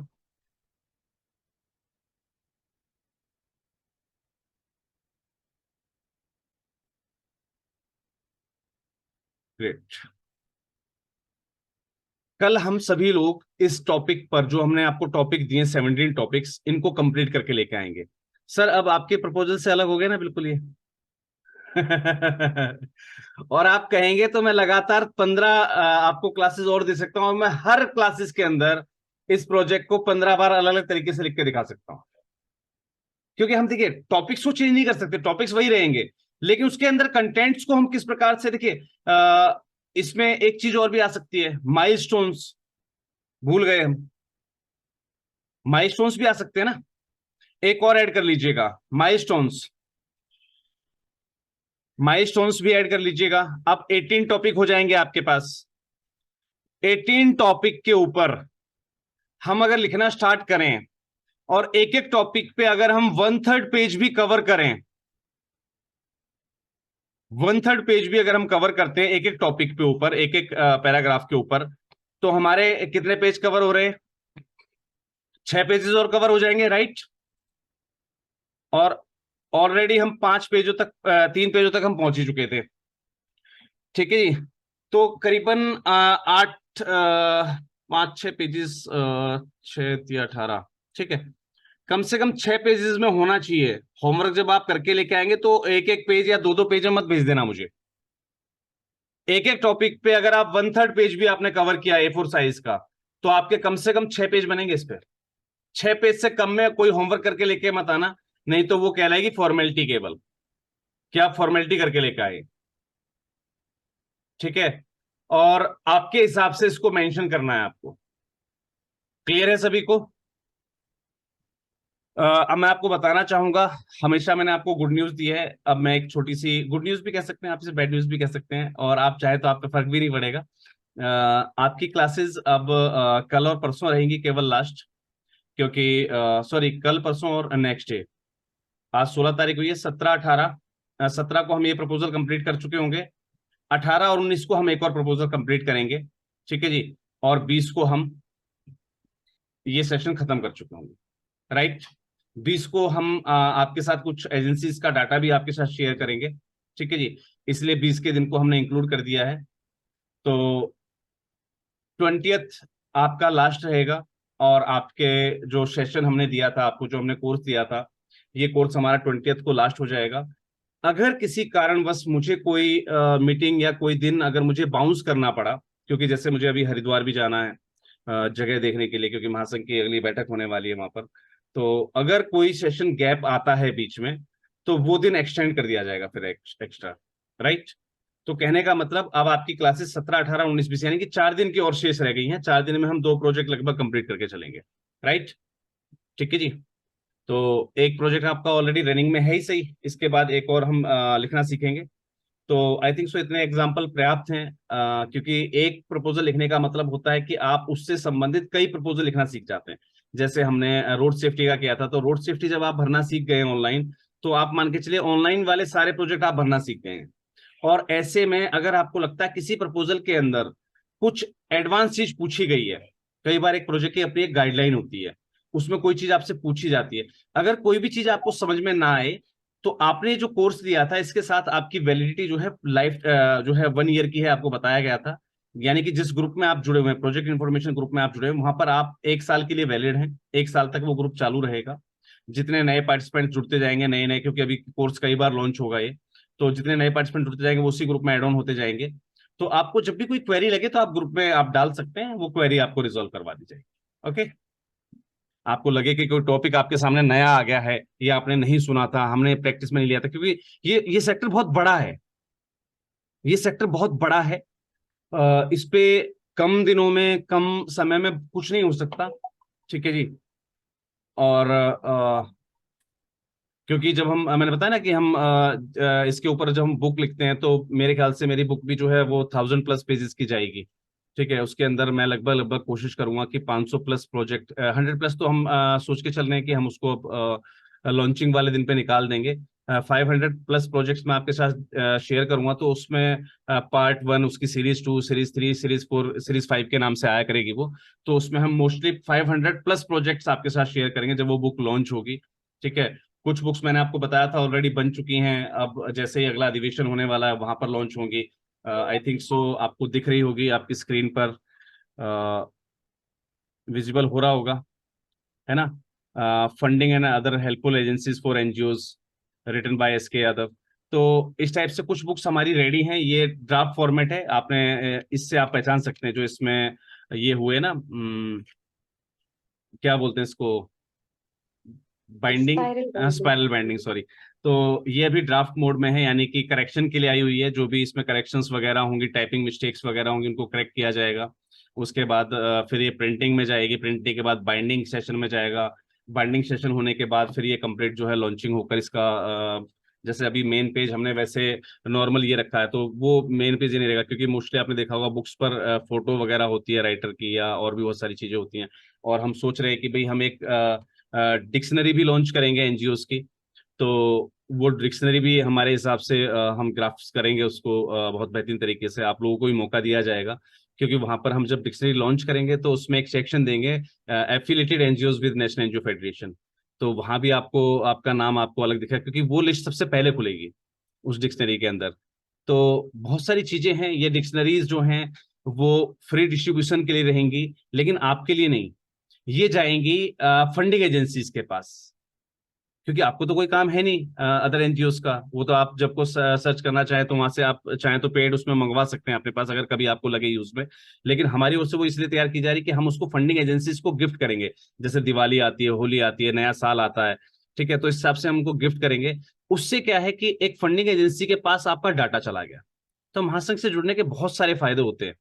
ग्रेट। कल हम सभी लोग इस टॉपिक पर, जो हमने आपको टॉपिक दिए 17 टॉपिक्स, इनको कंप्लीट करके लेके आएंगे। सर अब आपके प्रपोजल से अलग हो गए ना बिल्कुल ये। और आप कहेंगे तो मैं लगातार 15 आपको क्लासेस और दे सकता हूं, और मैं हर क्लासेस के अंदर इस प्रोजेक्ट को 15 बार अलग अलग तरीके से लिख के दिखा सकता हूं। क्योंकि हम देखिए टॉपिक्स को चेंज नहीं कर सकते, टॉपिक्स वही रहेंगे, लेकिन उसके अंदर कंटेंट्स को हम किस प्रकार से, देखिए इसमें एक चीज और भी आ सकती है, माइलस्टोन्स। भूल गए हम, माइलस्टोन्स भी आ सकते हैं ना, एक और ऐड कर लीजिएगा, माइलस्टोन्स। माइलस्टोन्स भी ऐड कर लीजिएगा। अब 18 टॉपिक हो जाएंगे आपके पास। 18 टॉपिक के ऊपर हम अगर लिखना स्टार्ट करें, और एक एक टॉपिक पे अगर हम 1/3 पेज भी कवर करें, 1/3 पेज भी अगर हम कवर करते हैं एक एक टॉपिक पे ऊपर, एक एक पैराग्राफ के ऊपर, तो हमारे कितने पेज कवर हो रहे हैं? 6 पेजेस और कवर हो जाएंगे, राइट। और ऑलरेडी हम 5 पेजों तक, 3 पेजों तक हम पहुंच ही चुके थे। ठीक है जी, तो करीबन 8, 5-6 पेजेस, 6 या 18, ठीक है, कम से कम 6 पेजेस में होना चाहिए। होमवर्क जब आप करके लेके आएंगे तो एक एक पेज या दो दो पेज मत भेज देना मुझे। एक एक टॉपिक पे अगर आप 1/3 पेज भी आपने कवर किया A4 साइज का, तो आपके कम से कम 6 पेज बनेंगे इस पे। 6 पेज से कम में कोई होमवर्क करके लेके मत आना, नहीं तो वो कहलाएगी फॉर्मेलिटी केवल, कि आप फॉर्मेलिटी करके लेके आए। ठीक है, और आपके हिसाब से इसको मेंशन करना है आपको। क्लियर है सभी को? अब मैं आपको बताना चाहूंगा, हमेशा मैंने आपको गुड न्यूज दी है, अब मैं एक छोटी सी गुड न्यूज भी कह सकते हैं, आप इसे बैड न्यूज भी कह सकते हैं, और आप चाहे तो आप पे फर्क भी नहीं पड़ेगा। आपकी क्लासेस अब कल और परसों रहेंगी केवल लास्ट, क्योंकि सॉरी कल परसों और नेक्स्ट डे। आज 16 तारीख हुई है, 17 को हम ये प्रपोजल कंप्लीट कर चुके होंगे, 18 और 19 को हम एक और प्रपोजल कंप्लीट करेंगे, ठीक है जी, और 20 को हम ये सेशन खत्म कर चुके होंगे, राइट। 20 को हम आपके साथ कुछ एजेंसीज का डाटा भी आपके साथ शेयर करेंगे, ठीक है जी, इसलिए 20 के दिन को हमने इंक्लूड कर दिया है। तो 20th आपका लास्ट रहेगा, और आपके जो सेशन हमने दिया था आपको, जो हमने कोर्स दिया था, ये कोर्स हमारा 20th को लास्ट हो जाएगा। अगर किसी कारणवश मुझे कोई मीटिंग या कोई दिन अगर मुझे बाउंस करना पड़ा, क्योंकि जैसे मुझे अभी हरिद्वार भी जाना है जगह देखने के लिए, क्योंकि महासंघ की अगली बैठक होने वाली है वहां पर, तो अगर कोई सेशन गैप आता है बीच में, तो वो दिन एक्सटेंड कर दिया जाएगा फिर एक्स्ट्रा, राइट। तो कहने का मतलब अब आपकी क्लासेस 17, 18, 19, 20 यानी कि 4 दिन की और शेष रह गई हैं, 4 दिन में हम 2 प्रोजेक्ट लगभग कंप्लीट करके चलेंगे, राइट, ठीक है जी। तो एक प्रोजेक्ट आपका ऑलरेडी रनिंग में है ही सही, इसके बाद एक और हम लिखना सीखेंगे। तो आई थिंक सो इतने एग्जाम्पल पर्याप्त हैं, क्योंकि एक प्रपोजल लिखने का मतलब होता है कि आप उससे संबंधित कई प्रपोजल लिखना सीख जाते हैं। जैसे हमने रोड सेफ्टी का किया था, तो रोड सेफ्टी जब आप भरना सीख गए ऑनलाइन, तो आप मान के चलिए ऑनलाइन वाले सारे प्रोजेक्ट आप भरना सीख गए हैं। और ऐसे में अगर आपको लगता है किसी प्रपोजल के अंदर कुछ एडवांस चीज पूछी गई है, कई बार एक प्रोजेक्ट की अपनी एक गाइडलाइन होती है, उसमें कोई चीज आपसे पूछी जाती है, अगर कोई भी चीज आपको समझ में ना आए, तो आपने जो कोर्स लिया था इसके साथ आपकी वैलिडिटी जो है लाइफ जो है 1 ईयर की है, आपको बताया गया था। यानी कि जिस ग्रुप में आप जुड़े हुए हैं, प्रोजेक्ट इन्फॉर्मेशन ग्रुप में आप जुड़े हुए, वहां पर आप 1 साल के लिए वैलिड हैं, 1 साल तक वो ग्रुप चालू रहेगा। जितने नए पार्टिसिपेंट जुड़ते जाएंगे, नए नए, क्योंकि अभी कोर्स कई बार लॉन्च होगा ये, तो जितने नए पार्टिसिपेंट जुड़ते जाएंगे वो उसी ग्रुप में एड ऑन होते जाएंगे। तो आपको जब भी कोई क्वेरी लगे तो आप ग्रुप में आप डाल सकते हैं, वो क्वेरी आपको रिजॉल्व करवा दी जाएगी, ओके। आपको लगे कि कोई टॉपिक आपके सामने नया आ गया है या आपने नहीं सुना था, हमने प्रैक्टिस में नहीं लिया था, क्योंकि ये सेक्टर बहुत बड़ा है, ये सेक्टर बहुत बड़ा है, इस पे कम दिनों में कम समय में कुछ नहीं हो सकता, ठीक है जी। और क्योंकि जब हम मैंने बताया ना कि हम इसके ऊपर जब हम बुक लिखते हैं, तो मेरे ख्याल से मेरी बुक भी जो है वो 1000+ पेजेस की जाएगी, ठीक है। उसके अंदर मैं लगभग लगभग कोशिश करूंगा कि 500+ प्रोजेक्ट, 100+ तो हम सोच के चल रहे हैं कि हम उसको लॉन्चिंग वाले दिन पे निकाल देंगे। 500+ प्रोजेक्ट्स मैं आपके साथ शेयर करूंगा, तो उसमें पार्ट 1 उसकी सीरीज 2, सीरीज 3, सीरीज 4, सीरीज 5 के नाम से आया करेगी वो। तो उसमें हम मोस्टली 500+ प्रोजेक्ट्स आपके साथ शेयर करेंगे जब वो बुक लॉन्च होगी, ठीक है। कुछ बुक्स मैंने आपको बताया था ऑलरेडी बन चुकी हैं, अब जैसे ही अगला अधिवेशन होने वाला है वहां पर लॉन्च होंगी। आई थिंक सो आपको दिख रही होगी आपकी स्क्रीन पर, विजिबल हो रहा होगा, है ना। Funding and other helpful agencies for NGOs, written by SK Yadav. तो इस टाइप से कुछ बुक्स हमारी रेडी हैं, ये ड्राफ्ट फॉर्मेट है, आपने इससे आप पहचान सकते हैं जो इसमें ये हुए ना, क्या बोलते हैं इसको, बाइंडिंग, स्पाइरल बाइंडिंग, सॉरी। तो ये अभी ड्राफ्ट मोड में है, यानी कि करेक्शन के लिए आई हुई है, जो भी इसमें करेक्शंस वगैरह होंगी, टाइपिंग मिस्टेक्स वगैरह होंगी, उनको करेक्ट किया जाएगा। उसके बाद फिर ये प्रिंटिंग में जाएगी, प्रिंटिंग के बाद बाइंडिंग सेशन में जाएगा, बाइंडिंग सेशन होने के बाद फिर ये कंप्लीट जो है लॉन्चिंग होकर इसका जैसे अभी मेन पेज हमने वैसे नॉर्मल ये रखा है, तो वो मेन पेज ही नहीं रहेगा, क्योंकि मोस्टली आपने देखा होगा बुक्स पर फोटो वगैरह होती है राइटर की, या और भी बहुत सारी चीजें होती हैं। और हम सोच रहे हैं कि भाई हम एक डिक्शनरी भी लॉन्च करेंगे एनजीओज की, तो वो डिक्शनरी भी हमारे हिसाब से हम ग्राफ्स करेंगे उसको बहुत बेहतरीन तरीके से, आप लोगों को भी मौका दिया जाएगा, क्योंकि वहां पर हम जब डिक्शनरी लॉन्च करेंगे तो उसमें एक सेक्शन देंगे affiliated NGOs with national NGO federation. तो वहां भी आपको आपका नाम आपको अलग दिखेगा, क्योंकि वो लिस्ट सबसे पहले खुलेगी उस डिक्शनरी के अंदर। तो बहुत सारी चीजें हैं, ये डिक्शनरीज जो हैं वो फ्री डिस्ट्रीब्यूशन के लिए रहेंगी, लेकिन आपके लिए नहीं, ये जाएंगी फंडिंग एजेंसीज के पास, क्योंकि आपको तो कोई काम है नहीं अदर एनजीओज का, वो तो आप जब को सर्च करना चाहे तो वहां से आप चाहें तो पेड उसमें मंगवा सकते हैं अपने पास, अगर कभी आपको लगे यूज में। लेकिन हमारी ओर से वो इसलिए तैयार की जा रही है कि हम उसको फंडिंग एजेंसीज को गिफ्ट करेंगे, जैसे दिवाली आती है, होली आती है, नया साल आता है, ठीक है, तो इस हिसाब से हम उनको गिफ्ट करेंगे। उससे क्या है कि एक फंडिंग एजेंसी के पास आपका डाटा चला गया। तो महासंघ से जुड़ने के बहुत सारे फायदे होते हैं।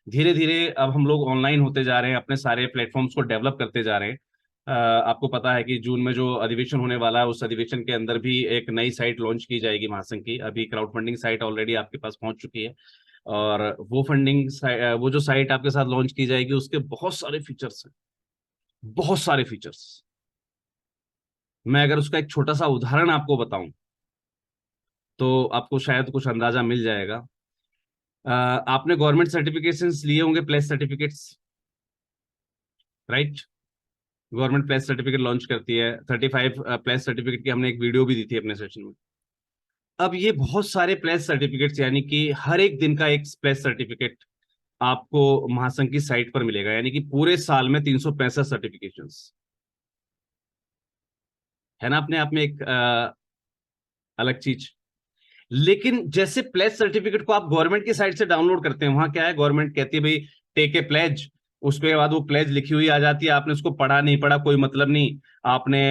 धीरे धीरे अब हम लोग ऑनलाइन होते जा रहे हैं, अपने सारे प्लेटफॉर्म्स को डेवलप करते जा रहे हैं, आपको पता है कि जून में जो अधिवेशन होने वाला है, उस अधिवेशन के अंदर भी एक नई साइट लॉन्च की जाएगी महासंघ की। अभी क्राउड फंडिंग साइट ऑलरेडी आपके पास पहुंच चुकी है, और वो जो साइट आपके साथ लॉन्च की जाएगी, उसके बहुत सारे फीचर्स हैं, बहुत सारे फीचर्स। मैं अगर उसका एक छोटा सा उदाहरण आपको बताऊं तो आपको शायद कुछ अंदाजा मिल जाएगा। आपने गवर्नमेंट सर्टिफिकेशंस लिए होंगे, place certificates, right? Government place certificate launch करती है, 35 प्लेस सर्टिफिकेट की हमने एक वीडियो भी दी थी अपने सेशन में। अब ये बहुत सारे प्लेस सर्टिफिकेट्स, यानी कि हर एक दिन का एक प्लेस सर्टिफिकेट आपको महासंघ की साइट पर मिलेगा, यानी कि पूरे साल में 365 सर्टिफिकेशंस है ना, अपने आप में एक अलग चीज। लेकिन जैसे प्लेज सर्टिफिकेट को आप गवर्नमेंट की साइट से डाउनलोड करते हैं, वहां क्या है, गवर्नमेंट कहती है भाई टेक ए प्लेज, उसके बाद वो प्लेज लिखी हुई आ जाती है, आपने उसको पढ़ा नहीं पढ़ा कोई मतलब नहीं, आपने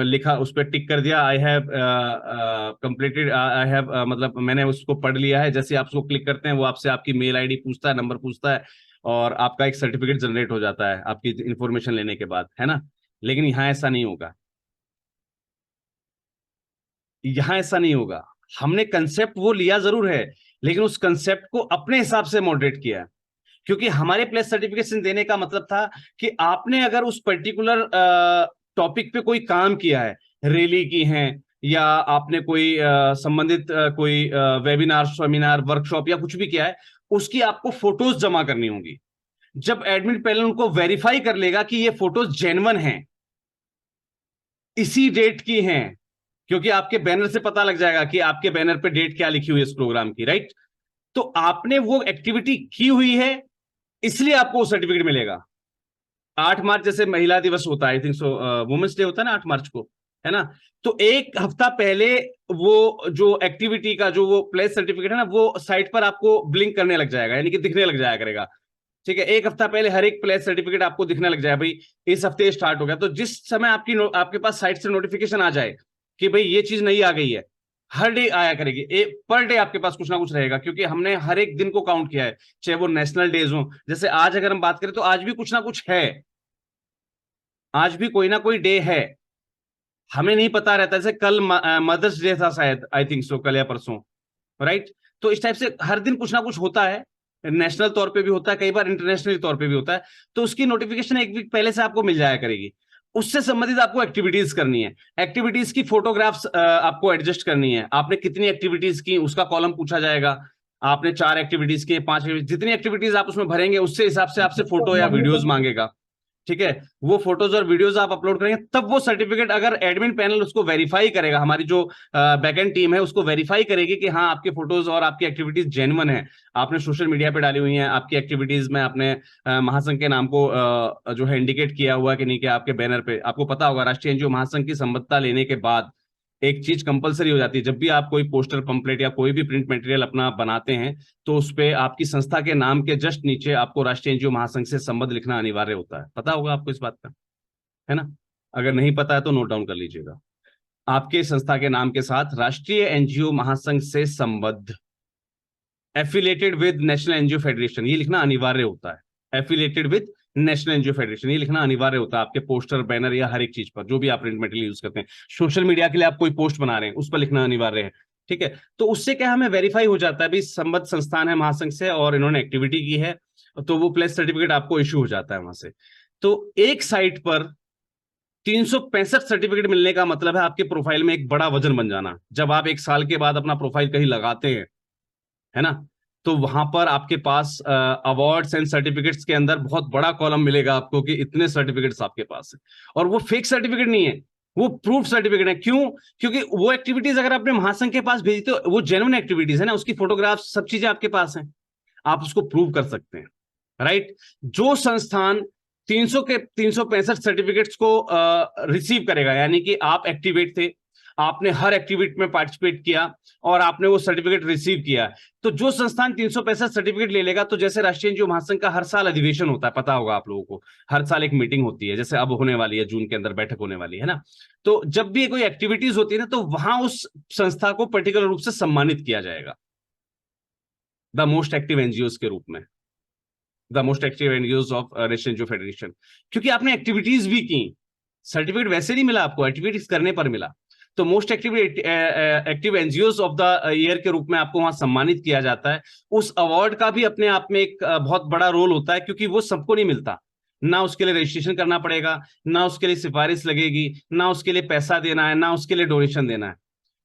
लिखा, उस पर टिक कर दिया, I have completed, I have मतलब मैंने उसको पढ़ लिया है। जैसे आप उसको क्लिक करते हैं, वो आपसे आपकी मेल आईडी पूछता है, नंबर पूछता है, और आपका एक सर्टिफिकेट जनरेट हो जाता है आपकी इंफॉर्मेशन लेने के बाद, है ना। लेकिन यहाँ ऐसा नहीं होगा, यहाँ ऐसा नहीं होगा। हमने कंसेप्ट वो लिया जरूर है, लेकिन उस कंसेप्ट को अपने हिसाब से मॉडरेट किया है, क्योंकि हमारे प्लेस सर्टिफिकेशन देने का मतलब था कि आपने अगर उस पर्टिकुलर टॉपिक पे कोई काम किया है, रैली की है, या आपने कोई संबंधित कोई वेबिनार, सेमिनार, वर्कशॉप या कुछ भी किया है, उसकी आपको फोटोज जमा करनी होंगी। जब एडमिन पैनल उनको वेरीफाई कर लेगा कि ये फोटोज जेन्युइन हैं, इसी डेट की हैं, क्योंकि आपके बैनर से पता लग जाएगा कि आपके बैनर पे डेट क्या लिखी हुई है इस प्रोग्राम की, राइट? तो आपने वो एक्टिविटी की हुई है, इसलिए आपको वो सर्टिफिकेट मिलेगा। 8 मार्च जैसे महिला दिवस होता है, I think so women's day होता है ना 8 मार्च को, है ना। तो एक हफ्ता पहले वो जो एक्टिविटी का जो वो प्लेस सर्टिफिकेट है ना, वो साइट पर आपको ब्लिंक करने लग जाएगा, यानी कि दिखने लग जाया करेगा। ठीक है, एक हफ्ता पहले हर एक प्लेस सर्टिफिकेट आपको दिखने लग जाए, भाई इस हफ्ते स्टार्ट हो गया। तो जिस समय आपके पास साइट से नोटिफिकेशन आ जाए कि भाई ये चीज नई आ गई है, हर डे आया करेगी, पर डे आपके पास कुछ ना कुछ रहेगा, क्योंकि हमने हर एक दिन को काउंट किया है, चाहे वो नेशनल डेज हो। जैसे आज अगर हम बात करें तो आज भी कुछ ना कुछ है, आज भी कोई ना कोई डे है, हमें नहीं पता रहता। जैसे कल मदर्स डे था शायद, आई थिंक सो, कल या परसों, राइट? तो इस टाइप से हर दिन कुछ ना कुछ होता है, नेशनल तौर पे भी होता है, कई बार इंटरनेशनल तौर पे भी होता है। तो उसकी नोटिफिकेशन एक वीक पहले से आपको मिल जाया करेगी। उससे संबंधित आपको एक्टिविटीज करनी है, एक्टिविटीज की फोटोग्राफ्स आपको एडजस्ट करनी है। आपने कितनी एक्टिविटीज की उसका कॉलम पूछा जाएगा, आपने 4 एक्टिविटीज की, 5 जितनी एक्टिविटीज आप उसमें भरेंगे, उससे हिसाब से आपसे फोटो या वीडियोज मांगेगा। ठीक है, वो फोटोज और वीडियोस आप अपलोड करेंगे, तब वो सर्टिफिकेट, अगर एडमिन पैनल उसको वेरीफाई करेगा, हमारी जो बैकएंड टीम है उसको वेरीफाई करेगी कि हाँ आपके फोटोज और आपकी एक्टिविटीज जेन्युइन है, आपने सोशल मीडिया पे डाली हुई हैं, आपकी एक्टिविटीज में आपने महासंघ के नाम को जो है इंडिकेट किया हुआ कि नहीं, कि आपके बैनर पे, आपको पता होगा राष्ट्रीय एनजीओ महासंघ की संबद्धता लेने के बाद एक चीज कंपलसरी हो जाती है, जब भी आप कोई पोस्टर, पंपलेट या कोई भी प्रिंट मटेरियल अपना बनाते हैं, तो उस पे आपकी संस्था के नाम के जस्ट नीचे आपको राष्ट्रीय एनजीओ महासंघ से संबद्ध लिखना अनिवार्य होता है। पता होगा आपको इस बात का, है ना? अगर नहीं पता है तो नोट डाउन कर लीजिएगा, आपके संस्था के नाम के साथ राष्ट्रीय एनजीओ महासंघ से संबद्ध, affiliated with national NGO federation, ये लिखना अनिवार्य होता है। Affiliated with national NGO federation, ये लिखना अनिवार्य होता है आपके पोस्टर, बैनर या हर एक चीज पर, जो भी आप प्रिंट मटेरियल यूज करते हैं। सोशल मीडिया के लिए आप कोई पोस्ट बना रहे हैं, उस पर लिखना अनिवार्य है। ठीक है, तो उससे क्या हमें वेरीफाई हो जाता है भाई संबद्ध संस्थान है महासंघ से और इन्होंने एक्टिविटी की है, तो वो प्लेस सर्टिफिकेट आपको इश्यू हो जाता है वहां से। तो एक साइट पर 365 सर्टिफिकेट मिलने का मतलब है आपके प्रोफाइल में एक बड़ा वजन बन जाना। जब आप 1 साल के बाद अपना प्रोफाइल कहीं लगाते हैं, है ना, तो वहां पर आपके पास अवार्ड्स एंड सर्टिफिकेट्स के अंदर बहुत बड़ा कॉलम मिलेगा आपको कि इतने सर्टिफिकेट्स आपके पास है। और वो फेक सर्टिफिकेट नहीं है, वो प्रूफ सर्टिफिकेट है। क्यों? क्योंकि वो एक्टिविटीज अगर आपने महासंघ के पास भेजी तो वो जेन्युइन एक्टिविटीज है ना, उसकी फोटोग्राफ्स, सब चीजें आपके पास हैं, आप उसको प्रूव कर सकते हैं, राइट? जो संस्थान 365 सर्टिफिकेट्स को रिसीव करेगा, यानी कि आप एक्टिवेट थे, आपने हर एक्टिविटी में पार्टिसिपेट किया और आपने वो सर्टिफिकेट रिसीव किया, तो जो संस्थान 365 सर्टिफिकेट ले लेगा, तो जैसे राष्ट्रीय एनजीओ महासंघ का हर साल अधिवेशन होता है, पता होगा आप लोगों को, हर साल एक मीटिंग होती है, जैसे अब होने वाली है, जून के अंदर बैठक होने वाली है ना। तो जब भी कोई एक्टिविटीज होती है ना, तो वहां उस संस्था को पर्टिकुलर रूप से सम्मानित किया जाएगा द मोस्ट एक्टिव एनजीओज के रूप में, the most active NGOs of राष्ट्रीय एनजीओ फेडरेशन, क्योंकि आपने एक्टिविटीज भी की, सर्टिफिकेट वैसे नहीं मिला आपको, एक्टिविटीज करने पर मिला। तो most active NGOs of the year के रूप में आपको वहां सम्मानित किया जाता है। उस अवार्ड का भी अपने आप में एक बहुत बड़ा रोल होता है, क्योंकि वो सबको नहीं मिलता। ना उसके लिए रजिस्ट्रेशन करना पड़ेगा, ना उसके लिए सिफारिश लगेगी, ना उसके लिए पैसा देना है, ना उसके लिए डोनेशन देना है।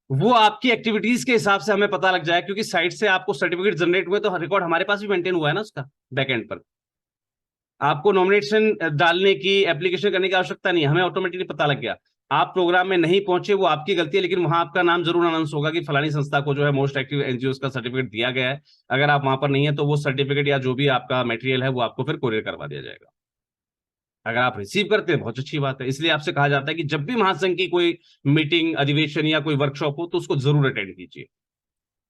वो आपकी एक्टिविटीज के हिसाब से हमें पता लग जाए, क्योंकि साइट से आपको सर्टिफिकेट जनरेट हुए तो रिकॉर्ड हमारे पास भी मेंटेन हुआ है ना उसका बैकएंड पर। आपको नॉमिनेशन डालने की, एप्लीकेशन करने की आवश्यकता नहीं है, हमें ऑटोमेटिकली पता लग गया। आप प्रोग्राम में नहीं पहुंचे, वो आपकी गलती है, लेकिन वहां आपका नाम जरूर अनाउंस होगा कि फलानी संस्था को जो है मोस्ट एक्टिव एनजीओ का सर्टिफिकेट दिया गया है। अगर आप वहां पर नहीं है तो वो सर्टिफिकेट या जो भी आपका मटेरियल है वो आपको फिर कोरियर करवा दिया जाएगा। अगर आप रिसीव करते हैं बहुत अच्छी बात है। इसलिए आपसे कहा जाता है कि जब भी महासंघ की कोई मीटिंग, अधिवेशन या कोई वर्कशॉप हो तो उसको जरूर अटेंड कीजिए।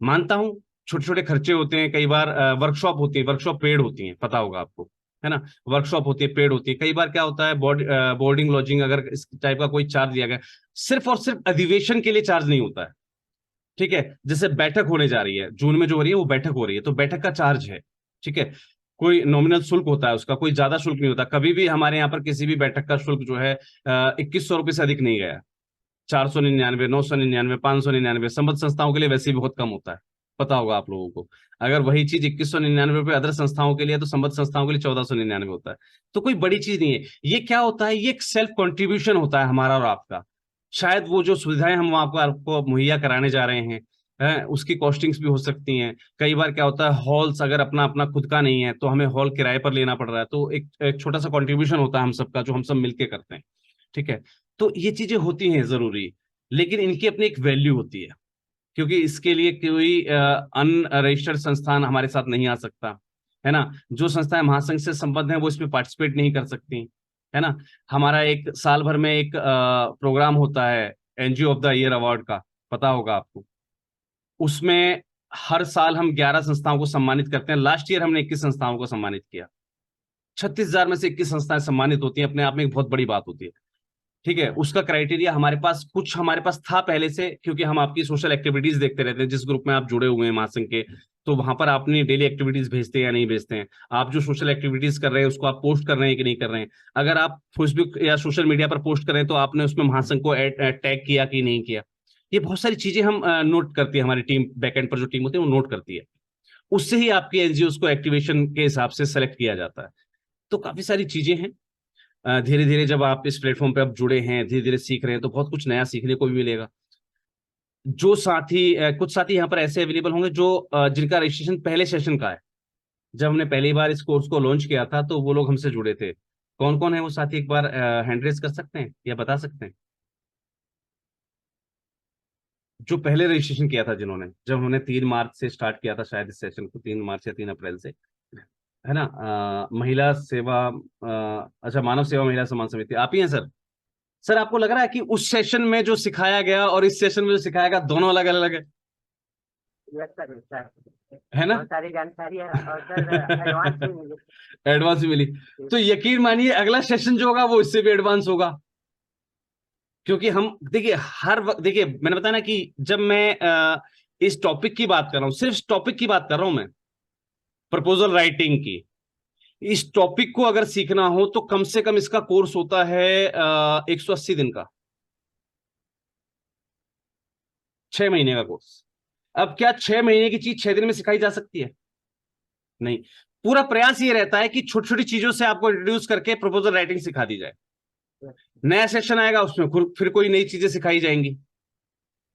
मानता हूं छोटे छोटे खर्चे होते हैं, कई बार वर्कशॉप होती है, वर्कशॉप पेड होती है, पता होगा आपको, है ना। वर्कशॉप होती है, पेड होती है। कई बार क्या होता है, बोर्डिंग लॉजिंग अगर इस टाइप का कोई चार्ज दिया गया, सिर्फ और सिर्फ अधिवेशन के लिए चार्ज नहीं होता है, ठीक है। जैसे बैठक होने जा रही है जून में, जो हो रही है वो बैठक हो रही है, तो बैठक का चार्ज है, ठीक है। कोई नॉमिनल शुल्क होता है उसका, कोई ज्यादा शुल्क नहीं होता। कभी भी हमारे यहाँ पर किसी भी बैठक का शुल्क जो है 2100 रुपये से अधिक नहीं गया। 499, 999, 599 संबद्ध संस्थाओं के लिए वैसे भी बहुत कम होता है, पता होगा आप लोगों को। अगर वही चीज 2199 रुपये अदर संस्थाओं के लिए, तो संबद्ध संस्थाओं के लिए 1499 होता है। तो कोई बड़ी चीज नहीं है। ये क्या होता है, ये एक सेल्फ कॉन्ट्रीब्यूशन होता है हमारा और आपका। शायद वो जो सुविधाएं हम आपको मुहैया कराने जा रहे हैं, उसकी कॉस्टिंग्स भी हो सकती हैं। कई बार क्या होता है, हॉल्स अगर अपना अपना खुद का नहीं है तो हमें हॉल किराए पर लेना पड़ रहा है, तो एक छोटा सा कॉन्ट्रीब्यूशन होता है हम सबका, जो हम सब मिलके करते हैं, ठीक है। तो ये चीजें होती हैं जरूरी, लेकिन इनकी अपनी एक वैल्यू होती है, क्योंकि इसके लिए कोई अनरजिस्टर्ड संस्थान हमारे साथ नहीं आ सकता, है ना। जो संस्थाएं महासंघ से संबद्ध हैं वो इसमें पार्टिसिपेट नहीं कर सकती, है ना। हमारा एक साल भर में एक प्रोग्राम होता है NGO of the year award का, पता होगा आपको। उसमें हर साल हम 11 संस्थाओं को सम्मानित करते हैं। लास्ट ईयर हमने 21 संस्थाओं को सम्मानित किया। 36,000 में से 21 संस्थाएं सम्मानित होती हैं, अपने आप में एक बहुत बड़ी बात होती है, ठीक है। उसका क्राइटेरिया हमारे पास था पहले से, क्योंकि हम आपकी सोशल एक्टिविटीज देखते रहते हैं। जिस ग्रुप में आप जुड़े हुए हैं महासंघ के, तो वहां पर आप अपनी डेली एक्टिविटीज भेजते हैं या नहीं भेजते हैं। आप जो सोशल एक्टिविटीज कर रहे हैं उसको आप पोस्ट कर रहे हैं कि नहीं कर रहे हैं। अगर आप फेसबुक या सोशल मीडिया पर पोस्ट कर रहे हैं तो आपने उसमें महासंघ को टैग किया कि नहीं किया। ये बहुत सारी चीजें हम नोट करती है, हमारी टीम बैकएंड पर जो टीम होती है वो नोट करती है। उससे ही आपके एनजीओ को एक्टिवेशन के हिसाब से सेलेक्ट किया जाता है। तो काफी सारी चीजें हैं। धीरे धीरे जब आप इस प्लेटफॉर्म पे अब जुड़े हैं, धीरे धीरे सीख रहे हैं, तो बहुत कुछ नया सीखने को भी मिलेगा। जो साथी कुछ साथी यहाँ पर ऐसे अवेलेबल होंगे जो जिनका रजिस्ट्रेशन पहले सेशन का है। जब हमने पहली बार इस कोर्स को लॉन्च किया था तो वो लोग हमसे जुड़े थे। कौन कौन है वो साथी, एक बार हैंड रेज कर सकते हैं या बता सकते हैं, जो पहले रजिस्ट्रेशन किया था जिन्होंने, जब हमने 3 मार्च से स्टार्ट किया था शायद इस सेशन को, 3 मार्च या 3 अप्रैल से, है ना। महिला सेवा, अच्छा, मानव सेवा महिला सम्मान समिति, आप ही हैं सर। सर आपको लग रहा है कि उस सेशन में जो सिखाया गया और इस सेशन में जो सिखाया गया दोनों अलग अलग है? यस सर, सर है ना। बहुत सारी जानकारी है और सर एडवांस भी मिली। एडवांस भी मिली, तो यकीन मानिए अगला सेशन जो होगा वो इससे भी एडवांस होगा। क्योंकि हम देखिए हर वक्त, देखिए मैंने बताया ना कि जब मैं इस टॉपिक की बात कर रहा हूं, सिर्फ टॉपिक की बात कर रहा हूं मैं, प्रपोजल राइटिंग की, इस टॉपिक को अगर सीखना हो तो कम से कम इसका कोर्स होता है 180 दिन का, 6 महीने का कोर्स। अब क्या 6 महीने की चीज 6 दिन में सिखाई जा सकती है? नहीं। पूरा प्रयास ये रहता है कि छोटी छोटी चीजों से आपको इंट्रोड्यूस करके प्रपोजल राइटिंग सिखा दी जाए। नया सेशन आएगा उसमें फिर कोई नई चीजें सिखाई जाएंगी,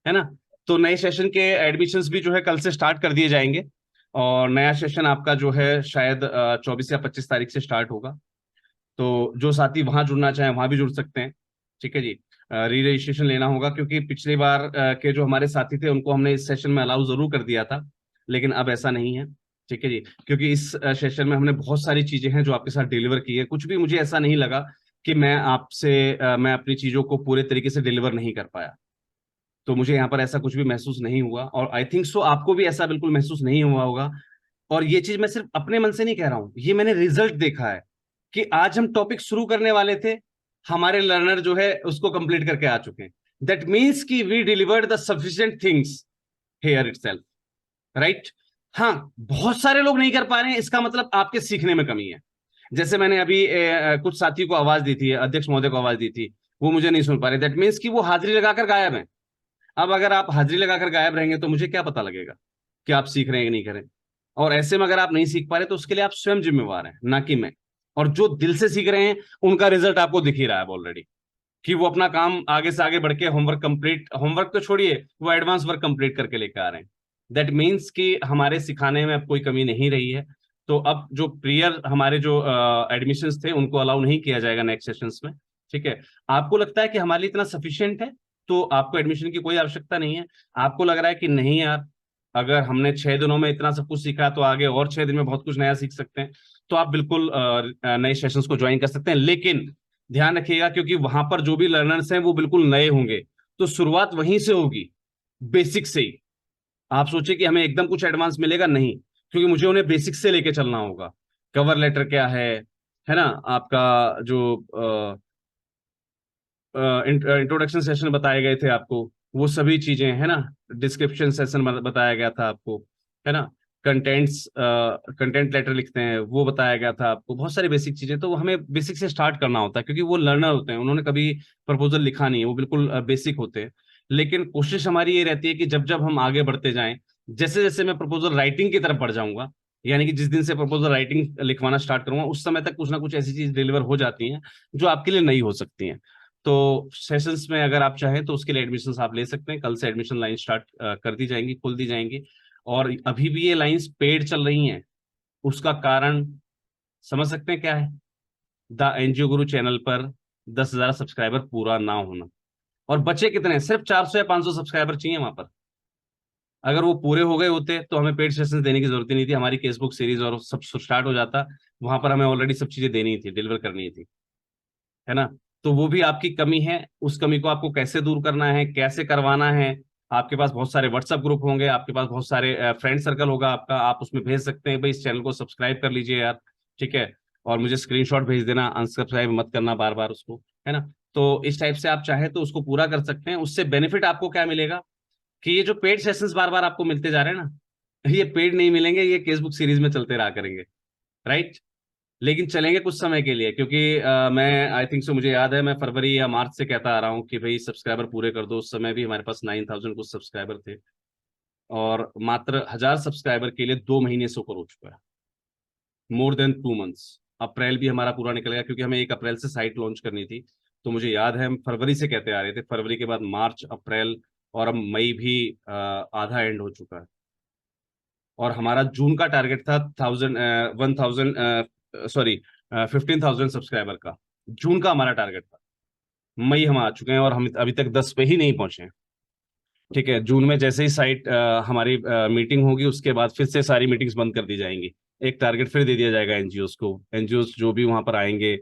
है ना। तो नए सेशन के एडमिशंस भी जो है कल से स्टार्ट कर दिए जाएंगे, और नया सेशन आपका जो है शायद 24 या 25 तारीख से स्टार्ट होगा। तो जो साथी वहां जुड़ना चाहें वहां भी जुड़ सकते हैं, ठीक है जी। री रजिस्ट्रेशन लेना होगा, क्योंकि पिछली बार के जो हमारे साथी थे उनको हमने इस सेशन में अलाउ जरूर कर दिया था, लेकिन अब ऐसा नहीं है, ठीक है जी। क्योंकि इस सेशन में हमने बहुत सारी चीजें हैं जो आपके साथ डिलीवर की है। कुछ भी मुझे ऐसा नहीं लगा कि मैं मैं अपनी चीजों को पूरे तरीके से डिलीवर नहीं कर पाया। तो मुझे यहाँ पर ऐसा कुछ भी महसूस नहीं हुआ, और आई थिंक सो आपको भी ऐसा बिल्कुल महसूस नहीं हुआ होगा। और ये चीज मैं सिर्फ अपने मन से नहीं कह रहा हूं, ये मैंने रिजल्ट देखा है कि आज हम टॉपिक शुरू करने वाले थे, हमारे लर्नर जो है उसको कंप्लीट करके आ चुके हैं। दैट मीन्स कि we delivered the sufficient things here itself, right. हाँ, बहुत सारे लोग नहीं कर पा रहे हैं, इसका मतलब आपके सीखने में कमी है। जैसे मैंने अभी कुछ साथी को आवाज दी थी, अध्यक्ष महोदय को आवाज दी थी, वो मुझे नहीं सुन पा रहे, दैट मीन्स कि वो हाजिरी लगाकर गायब है। अब अगर आप हाजिरी लगाकर गायब रहेंगे तो मुझे क्या पता लगेगा कि आप सीख रहे हैं कि नहीं करें। और ऐसे में अगर आप नहीं सीख पा रहे तो उसके लिए आप स्वयं जिम्मेवार हैं, ना कि मैं। और जो दिल से सीख रहे हैं उनका रिजल्ट आपको दिख ही रहा है ऑलरेडी, कि वो अपना काम आगे से आगे बढ़ के होमवर्क तो छोड़िए, वो एडवांस वर्क कंप्लीट करके लेकर आ रहे हैं। दैट मीन्स कि हमारे सिखाने में अब कोई कमी नहीं रही है। तो अब जो प्रियर हमारे जो एडमिशंस थे उनको अलाउ नहीं किया जाएगा नेक्स्ट सेशंस में। ठीक है, आपको लगता है कि हमारे लिए इतना सफिशिएंट है तो आपको एडमिशन की कोई आवश्यकता नहीं है। आपको लग रहा है कि नहीं यार, अगर हमने 6 दिनों में इतना सब कुछ सीखा तो आगे और 6 दिन में बहुत कुछ नया सीख सकते हैं, तो आप बिल्कुल नए सेशंस को ज्वाइन कर सकते हैं। लेकिन ध्यान रखिएगा, क्योंकि वहां पर जो भी लर्नर्स हैं वो बिल्कुल नए होंगे, तो शुरुआत वहीं से होगी, बेसिक से ही। आप सोचिए कि हमें एकदम कुछ एडवांस मिलेगा, नहीं, क्योंकि मुझे उन्हें बेसिक से लेके चलना होगा। कवर लेटर क्या है ना, आपका जो इंट्रोडक्शन सेशन बताए गए थे आपको, वो सभी चीजें है ना, डिस्क्रिप्शन सेशन बताया गया था आपको, है ना, कंटेंट लेटर लिखते हैं वो बताया गया था आपको, बहुत सारी बेसिक चीजें। तो हमें बेसिक से स्टार्ट करना होता है, क्योंकि वो लर्नर होते हैं, उन्होंने कभी प्रपोजल लिखा नहीं है, वो बिल्कुल बेसिक होते हैं। लेकिन कोशिश हमारी ये रहती है कि जब जब हम आगे बढ़ते जाएं, जैसे जैसे मैं प्रपोजल राइटिंग की तरफ बढ़ जाऊंगा, यानी कि जिस दिन से प्रपोजल राइटिंग लिखवाना स्टार्ट करूंगा, उस समय तक कुछ ना कुछ ऐसी चीज डिलीवर हो जाती हैं जो आपके लिए नई हो सकती हैं। तो सेशंस में अगर आप चाहें तो उसके लिए एडमिशंस आप ले सकते हैं। कल से एडमिशन लाइन स्टार्ट कर दी जाएंगी, खोल दी जाएंगी। और अभी भी ये लाइंस पेड चल रही हैं, उसका कारण समझ सकते हैं क्या है? द एनजीओ गुरु चैनल पर 10,000 सब्सक्राइबर पूरा ना होना, और बचे कितने, सिर्फ 400 या 500 सब्सक्राइबर चाहिए वहां पर। अगर वो पूरे हो गए होते तो हमें पेड सेशन देने की जरूरत ही नहीं थी, हमारी केसबुक सीरीज और सब स्टार्ट हो जाता। वहां पर हमें ऑलरेडी सब चीजें देनी थी, डिलीवर करनी थी, है ना। तो वो भी आपकी कमी है, उस कमी को आपको कैसे दूर करना है, कैसे करवाना है। आपके पास बहुत सारे व्हाट्सएप ग्रुप होंगे, आपके पास बहुत सारे फ्रेंड सर्कल होगा आपका, आप उसमें भेज सकते हैं भाई इस चैनल को सब्सक्राइब कर लीजिए यार, ठीक है, और मुझे स्क्रीनशॉट भेज देना, अनसब्सक्राइब मत करना बार बार उसको, है ना। तो इस टाइप से आप चाहे तो उसको पूरा कर सकते हैं। उससे बेनिफिट आपको क्या मिलेगा कि ये जो पेड सेशंस बार बार आपको मिलते जा रहे हैं ना, ये पेड नहीं मिलेंगे, ये केसबुक सीरीज में चलते रहा करेंगे, राइट। लेकिन चलेंगे कुछ समय के लिए, क्योंकि मैं आई थिंक सो, मुझे याद है मैं फरवरी या मार्च से कहता आ रहा हूँ कि भाई सब्सक्राइबर पूरे कर दो। उस समय भी हमारे पास 9,000 कुछ सब्सक्राइबर थे, और मात्र 1,000 सब्सक्राइबर के लिए 2 महीने से ऊपर हो चुका है, मोर देन 2 months। अप्रैल भी हमारा पूरा निकल गया, क्योंकि हमें 1 अप्रैल से साइट लॉन्च करनी थी। तो मुझे याद है हम फरवरी से कहते आ रहे थे, फरवरी के बाद मार्च, अप्रैल, और अब मई भी आधा एंड हो चुका है। और हमारा जून का टारगेट था 15,000 सब्सक्राइबर का, जून का हमारा टारगेट था। मई हम आ चुके हैं और हम अभी तक 10 पे ही नहीं पहुंचे हैं। ठीक है, जून में जैसे ही साइट हमारी मीटिंग होगी, उसके बाद फिर से सारी मीटिंग्स बंद कर दी जाएंगी। एक टारगेट फिर दे दिया जाएगा एनजीओस को। एनजीओस जो भी वहां पर आएंगे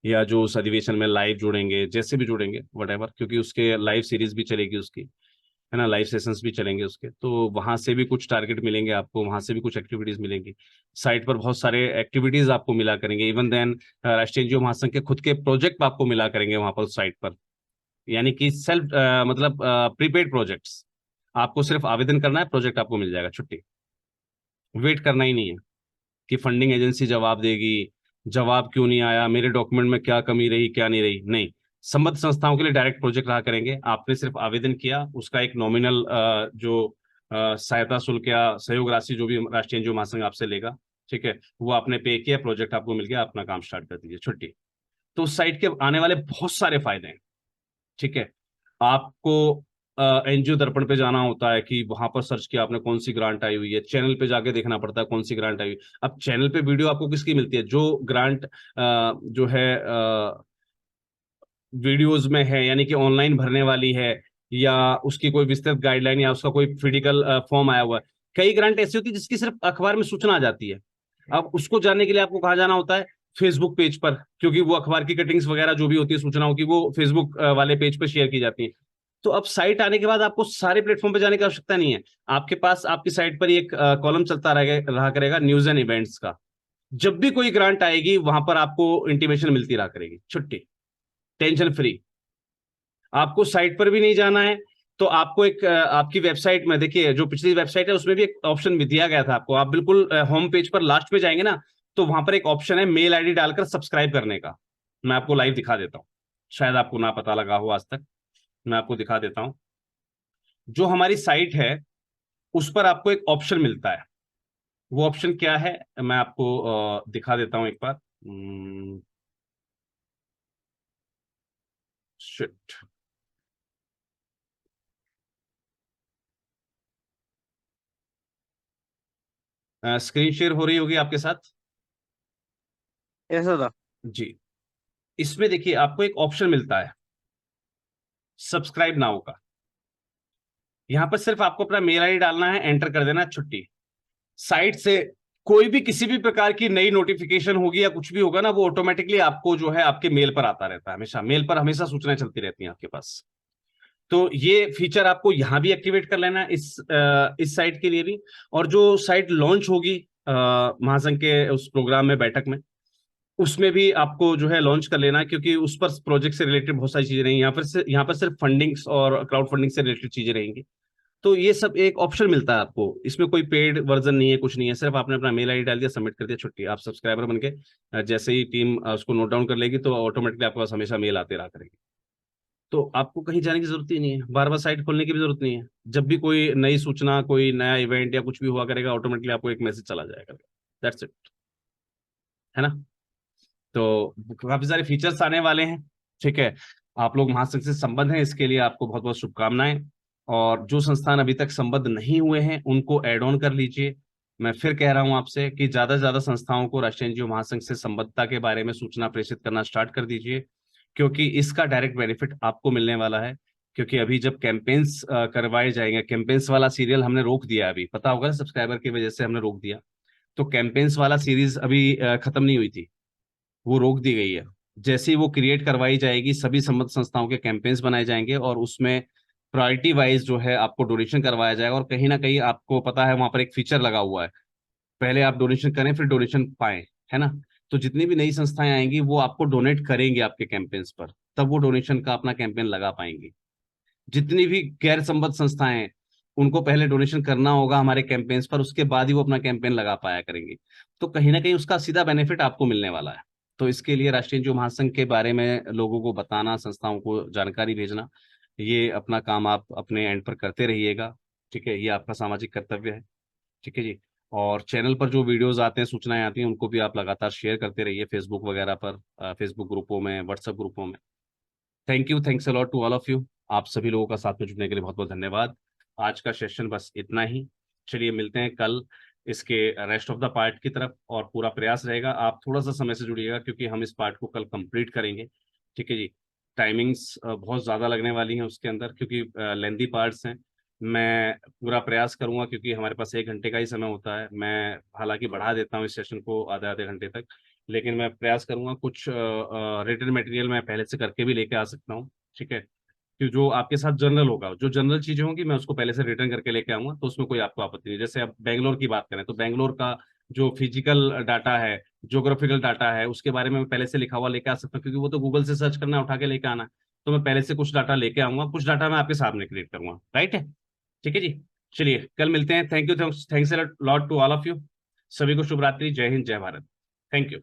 या जो उस अधिवेशन में लाइव जुड़ेंगे, जैसे भी जुड़ेंगे वटेवर, क्योंकि उसके लाइव सीरीज भी चलेगी उसकी, है ना, लाइव सेशंस भी चलेंगे उसके, तो वहां से भी कुछ टारगेट मिलेंगे आपको, वहां से भी कुछ एक्टिविटीज मिलेंगी। साइट पर बहुत सारे एक्टिविटीज आपको मिला करेंगे। इवन देन राष्ट्रीय एनजीओ महासंघ के खुद के प्रोजेक्ट आपको मिला करेंगे वहां पर साइट पर, यानी कि सेल्फ मतलब प्रीपेड प्रोजेक्ट्स। आपको सिर्फ आवेदन करना है, प्रोजेक्ट आपको मिल जाएगा, छुट्टी। वेट करना ही नहीं है कि फंडिंग एजेंसी जवाब देगी, जवाब क्यों नहीं आया, मेरे डॉक्यूमेंट में क्या कमी रही क्या नहीं रही, नहीं। संबद्ध संस्थाओं के लिए डायरेक्ट प्रोजेक्ट रहा करेंगे। आपने सिर्फ आवेदन किया, उसका एक नॉमिनल जो सहायता शुल्क या सहयोग राशि जो भी राष्ट्रीय एनजीओ महासंघ आपसे लेगा, ठीक है, वो आपने पे किया, प्रोजेक्ट आपको मिल गया, अपना काम स्टार्ट कर दीजिए, छुट्टी। तो उस साइट के आने वाले बहुत सारे फायदे हैं, ठीक है। आपको एनजीओ दर्पण पे जाना होता है कि वहां पर सर्च किया आपने कौन सी ग्रांट आई हुई है, चैनल पे जाके देखना पड़ता है कौन सी ग्रांट आई हुई। अब चैनल पे वीडियो आपको किसकी मिलती है, जो ग्रांट जो है वीडियोस में है, यानी कि ऑनलाइन भरने वाली है, या उसकी कोई विस्तृत गाइडलाइन या उसका कोई फिजिकल फॉर्म आया हुआ है। कई ग्रांट ऐसी होती है जिसकी सिर्फ अखबार में सूचना आ जाती है। अब उसको जानने के लिए आपको कहाँ जाना होता है, फेसबुक पेज पर, क्योंकि वो अखबार की कटिंग्स वगैरह जो भी होती है सूचनाओं की, वो फेसबुक वाले पेज पर शेयर की जाती है। तो अब साइट आने के बाद आपको सारे प्लेटफॉर्म पे जाने की आवश्यकता नहीं है। आपके पास आपकी साइट पर एक कॉलम चलता रहा करेगा न्यूज एंड इवेंट्स का। जब भी कोई ग्रांट आएगी वहां पर आपको इंटीमेशन मिलती रहा करेगी, छुट्टी, टेंशन फ्री। आपको साइट पर भी नहीं जाना है, तो आपको एक आपकी वेबसाइट में देखिए, जो पिछली वेबसाइट है उसमें भी एक ऑप्शन भी दिया गया था आपको। आप बिल्कुल होम पेज पर लास्ट पे जाएंगे ना, तो वहां पर एक ऑप्शन है मेल आईडी डालकर सब्सक्राइब करने का। मैं आपको लाइव दिखा देता हूं, शायद आपको ना पता लगा हो आज तक। मैं आपको दिखा देता हूं। जो हमारी साइट है उस पर आपको एक ऑप्शन मिलता है। वो ऑप्शन क्या है मैं आपको दिखा देता हूं एक बार। शिट, स्क्रीन शेयर हो रही होगी आपके साथ। ऐसा था। जी, इसमें देखिए आपको एक ऑप्शन मिलता है सब्सक्राइब नाउ का। यहां पर सिर्फ आपको अपना मेल आईडी डालना है, एंटर कर देना, छुट्टी। साइट से कोई भी किसी भी प्रकार की नई नोटिफिकेशन होगी या कुछ भी होगा ना, वो ऑटोमेटिकली आपको जो है आपके मेल पर आता रहता है। हमेशा मेल पर हमेशा सूचनाएं चलती रहती हैं आपके पास। तो ये फीचर आपको यहां भी एक्टिवेट कर लेना है, इस साइट के लिए भी। और जो साइट लॉन्च होगी महासंघ के उस प्रोग्राम में, बैठक में, उसमें भी आपको जो है लॉन्च कर लेना है, क्योंकि उस पर प्रोजेक्ट से रिलेटेड बहुत सारी चीजें रहेंगी। यहाँ पर सिर्फ फंडिंग्स और क्राउड फंडिंग से रिलेटेड चीजें रहेंगी। तो ये सब एक ऑप्शन मिलता है आपको, इसमें कोई पेड वर्जन नहीं है, कुछ नहीं है। सिर्फ आपने अपना मेल आईडी डाल दिया, सबमिट कर दिया, छुट्टी। आप सब्सक्राइबर बन के जैसे ही टीम उसको नोट डाउन कर लेगी तो ऑटोमेटिकली आपके पास हमेशा मेल आते रहा करेगी। तो आपको कहीं जाने की जरूरत ही नहीं है, बार बार साइट खोलने की भी जरूरत नहीं है। जब भी कोई नई सूचना, कोई नया इवेंट या कुछ भी हुआ करेगा, ऑटोमेटिकली आपको एक मैसेज चला जाएगा। दैट्स इट, है ना। तो काफी सारे फीचर्स आने वाले हैं। ठीक है, आप लोग महासंघ से संबद्ध हैं, इसके लिए आपको बहुत बहुत शुभकामनाएं। और जो संस्थान अभी तक संबद्ध नहीं हुए हैं उनको एड ऑन कर लीजिए। मैं फिर कह रहा हूं आपसे कि ज्यादा से ज्यादा संस्थाओं को राष्ट्रीय एनजीओ महासंघ से संबद्धता के बारे में सूचना प्रेषित करना स्टार्ट कर दीजिए, क्योंकि इसका डायरेक्ट बेनिफिट आपको मिलने वाला है। क्योंकि अभी जब कैंपेन्स करवाए जाएंगे, कैंपेन्स वाला सीरियल हमने रोक दिया, अभी पता होगा सब्सक्राइबर की वजह से हमने रोक दिया। तो कैंपेन्स वाला सीरीज अभी खत्म नहीं हुई थी, वो रोक दी गई है। जैसे ही वो क्रिएट करवाई जाएगी, सभी संबद्ध संस्थाओं के कैंपेन्स बनाए जाएंगे और उसमें प्रायोरिटी वाइज जो है आपको डोनेशन करवाया जाएगा। और कहीं ना कहीं आपको पता है वहां पर एक फीचर लगा हुआ है, पहले आप डोनेशन करें फिर डोनेशन पाएं, है ना। तो जितनी भी नई संस्थाएं आएंगी वो आपको डोनेट करेंगे आपके कैंपेन्स पर, तब वो डोनेशन का अपना कैंपेन लगा पाएंगी। जितनी भी गैर संबद्ध संस्थाएं हैं उनको पहले डोनेशन करना होगा हमारे कैंपेन्स पर, उसके बाद ही वो अपना कैंपेन लगा पाया करेंगे। तो कहीं ना कहीं उसका सीधा बेनिफिट आपको मिलने वाला है। तो इसके लिए राष्ट्रीय एनजीओ महासंघ के बारे में लोगों को बताना, संस्थाओं को जानकारी भेजना, ये अपना काम आप अपने एंड पर करते रहिएगा। ठीक है, ये आपका सामाजिक कर्तव्य है। ठीक है जी। और चैनल पर जो वीडियोस आते हैं, सूचनाएं आती हैं, उनको भी आप लगातार शेयर करते रहिए फेसबुक वगैरह पर, फेसबुक ग्रुपों में, व्हाट्सएप ग्रुपों में। Thank you, thanks a lot to all of you. आप सभी लोगों का साथ में जुड़ने के लिए बहुत बहुत धन्यवाद। आज का सेशन बस इतना ही। चलिए मिलते हैं कल इसके रेस्ट ऑफ द पार्ट की तरफ, और पूरा प्रयास रहेगा आप थोड़ा सा समय से जुड़िएगा, क्योंकि हम इस पार्ट को कल कंप्लीट करेंगे। ठीक है जी। टाइमिंग्स बहुत ज़्यादा लगने वाली हैं उसके अंदर, क्योंकि लेंदी पार्ट्स हैं। मैं पूरा प्रयास करूंगा, क्योंकि हमारे पास 1 घंटे का ही समय होता है। मैं हालांकि बढ़ा देता हूँ इस सेशन को आधे आधे घंटे तक, लेकिन मैं प्रयास करूंगा कुछ रिटन मटेरियल मैं पहले से करके भी लेके आ सकता हूँ। ठीक है, कि जो आपके साथ जनरल होगा, जो जनरल चीजें होंगी मैं उसको पहले से रिटर्न करके लेके आऊंगा, तो उसमें कोई आपको आपत्ति नहीं। जैसे अब बेंगलोर की बात करें तो बेंगलोर का जो फिजिकल डाटा है, ज्योग्राफिकल डाटा है, उसके बारे में मैं पहले से लिखा हुआ लेके आ सकता हूँ, क्योंकि वो तो गूगल से सर्च करना, उठा के लेके आना। तो मैं पहले से कुछ डाटा लेके आऊंगा, कुछ डाटा मैं आपके सामने क्रिएट करूंगा। राइट है, ठीक है जी। चलिए कल मिलते हैं। Thank you, thanks lot to all of you. सभी को शुभ रात्रि, जय हिंद, जय भारत। Thank you.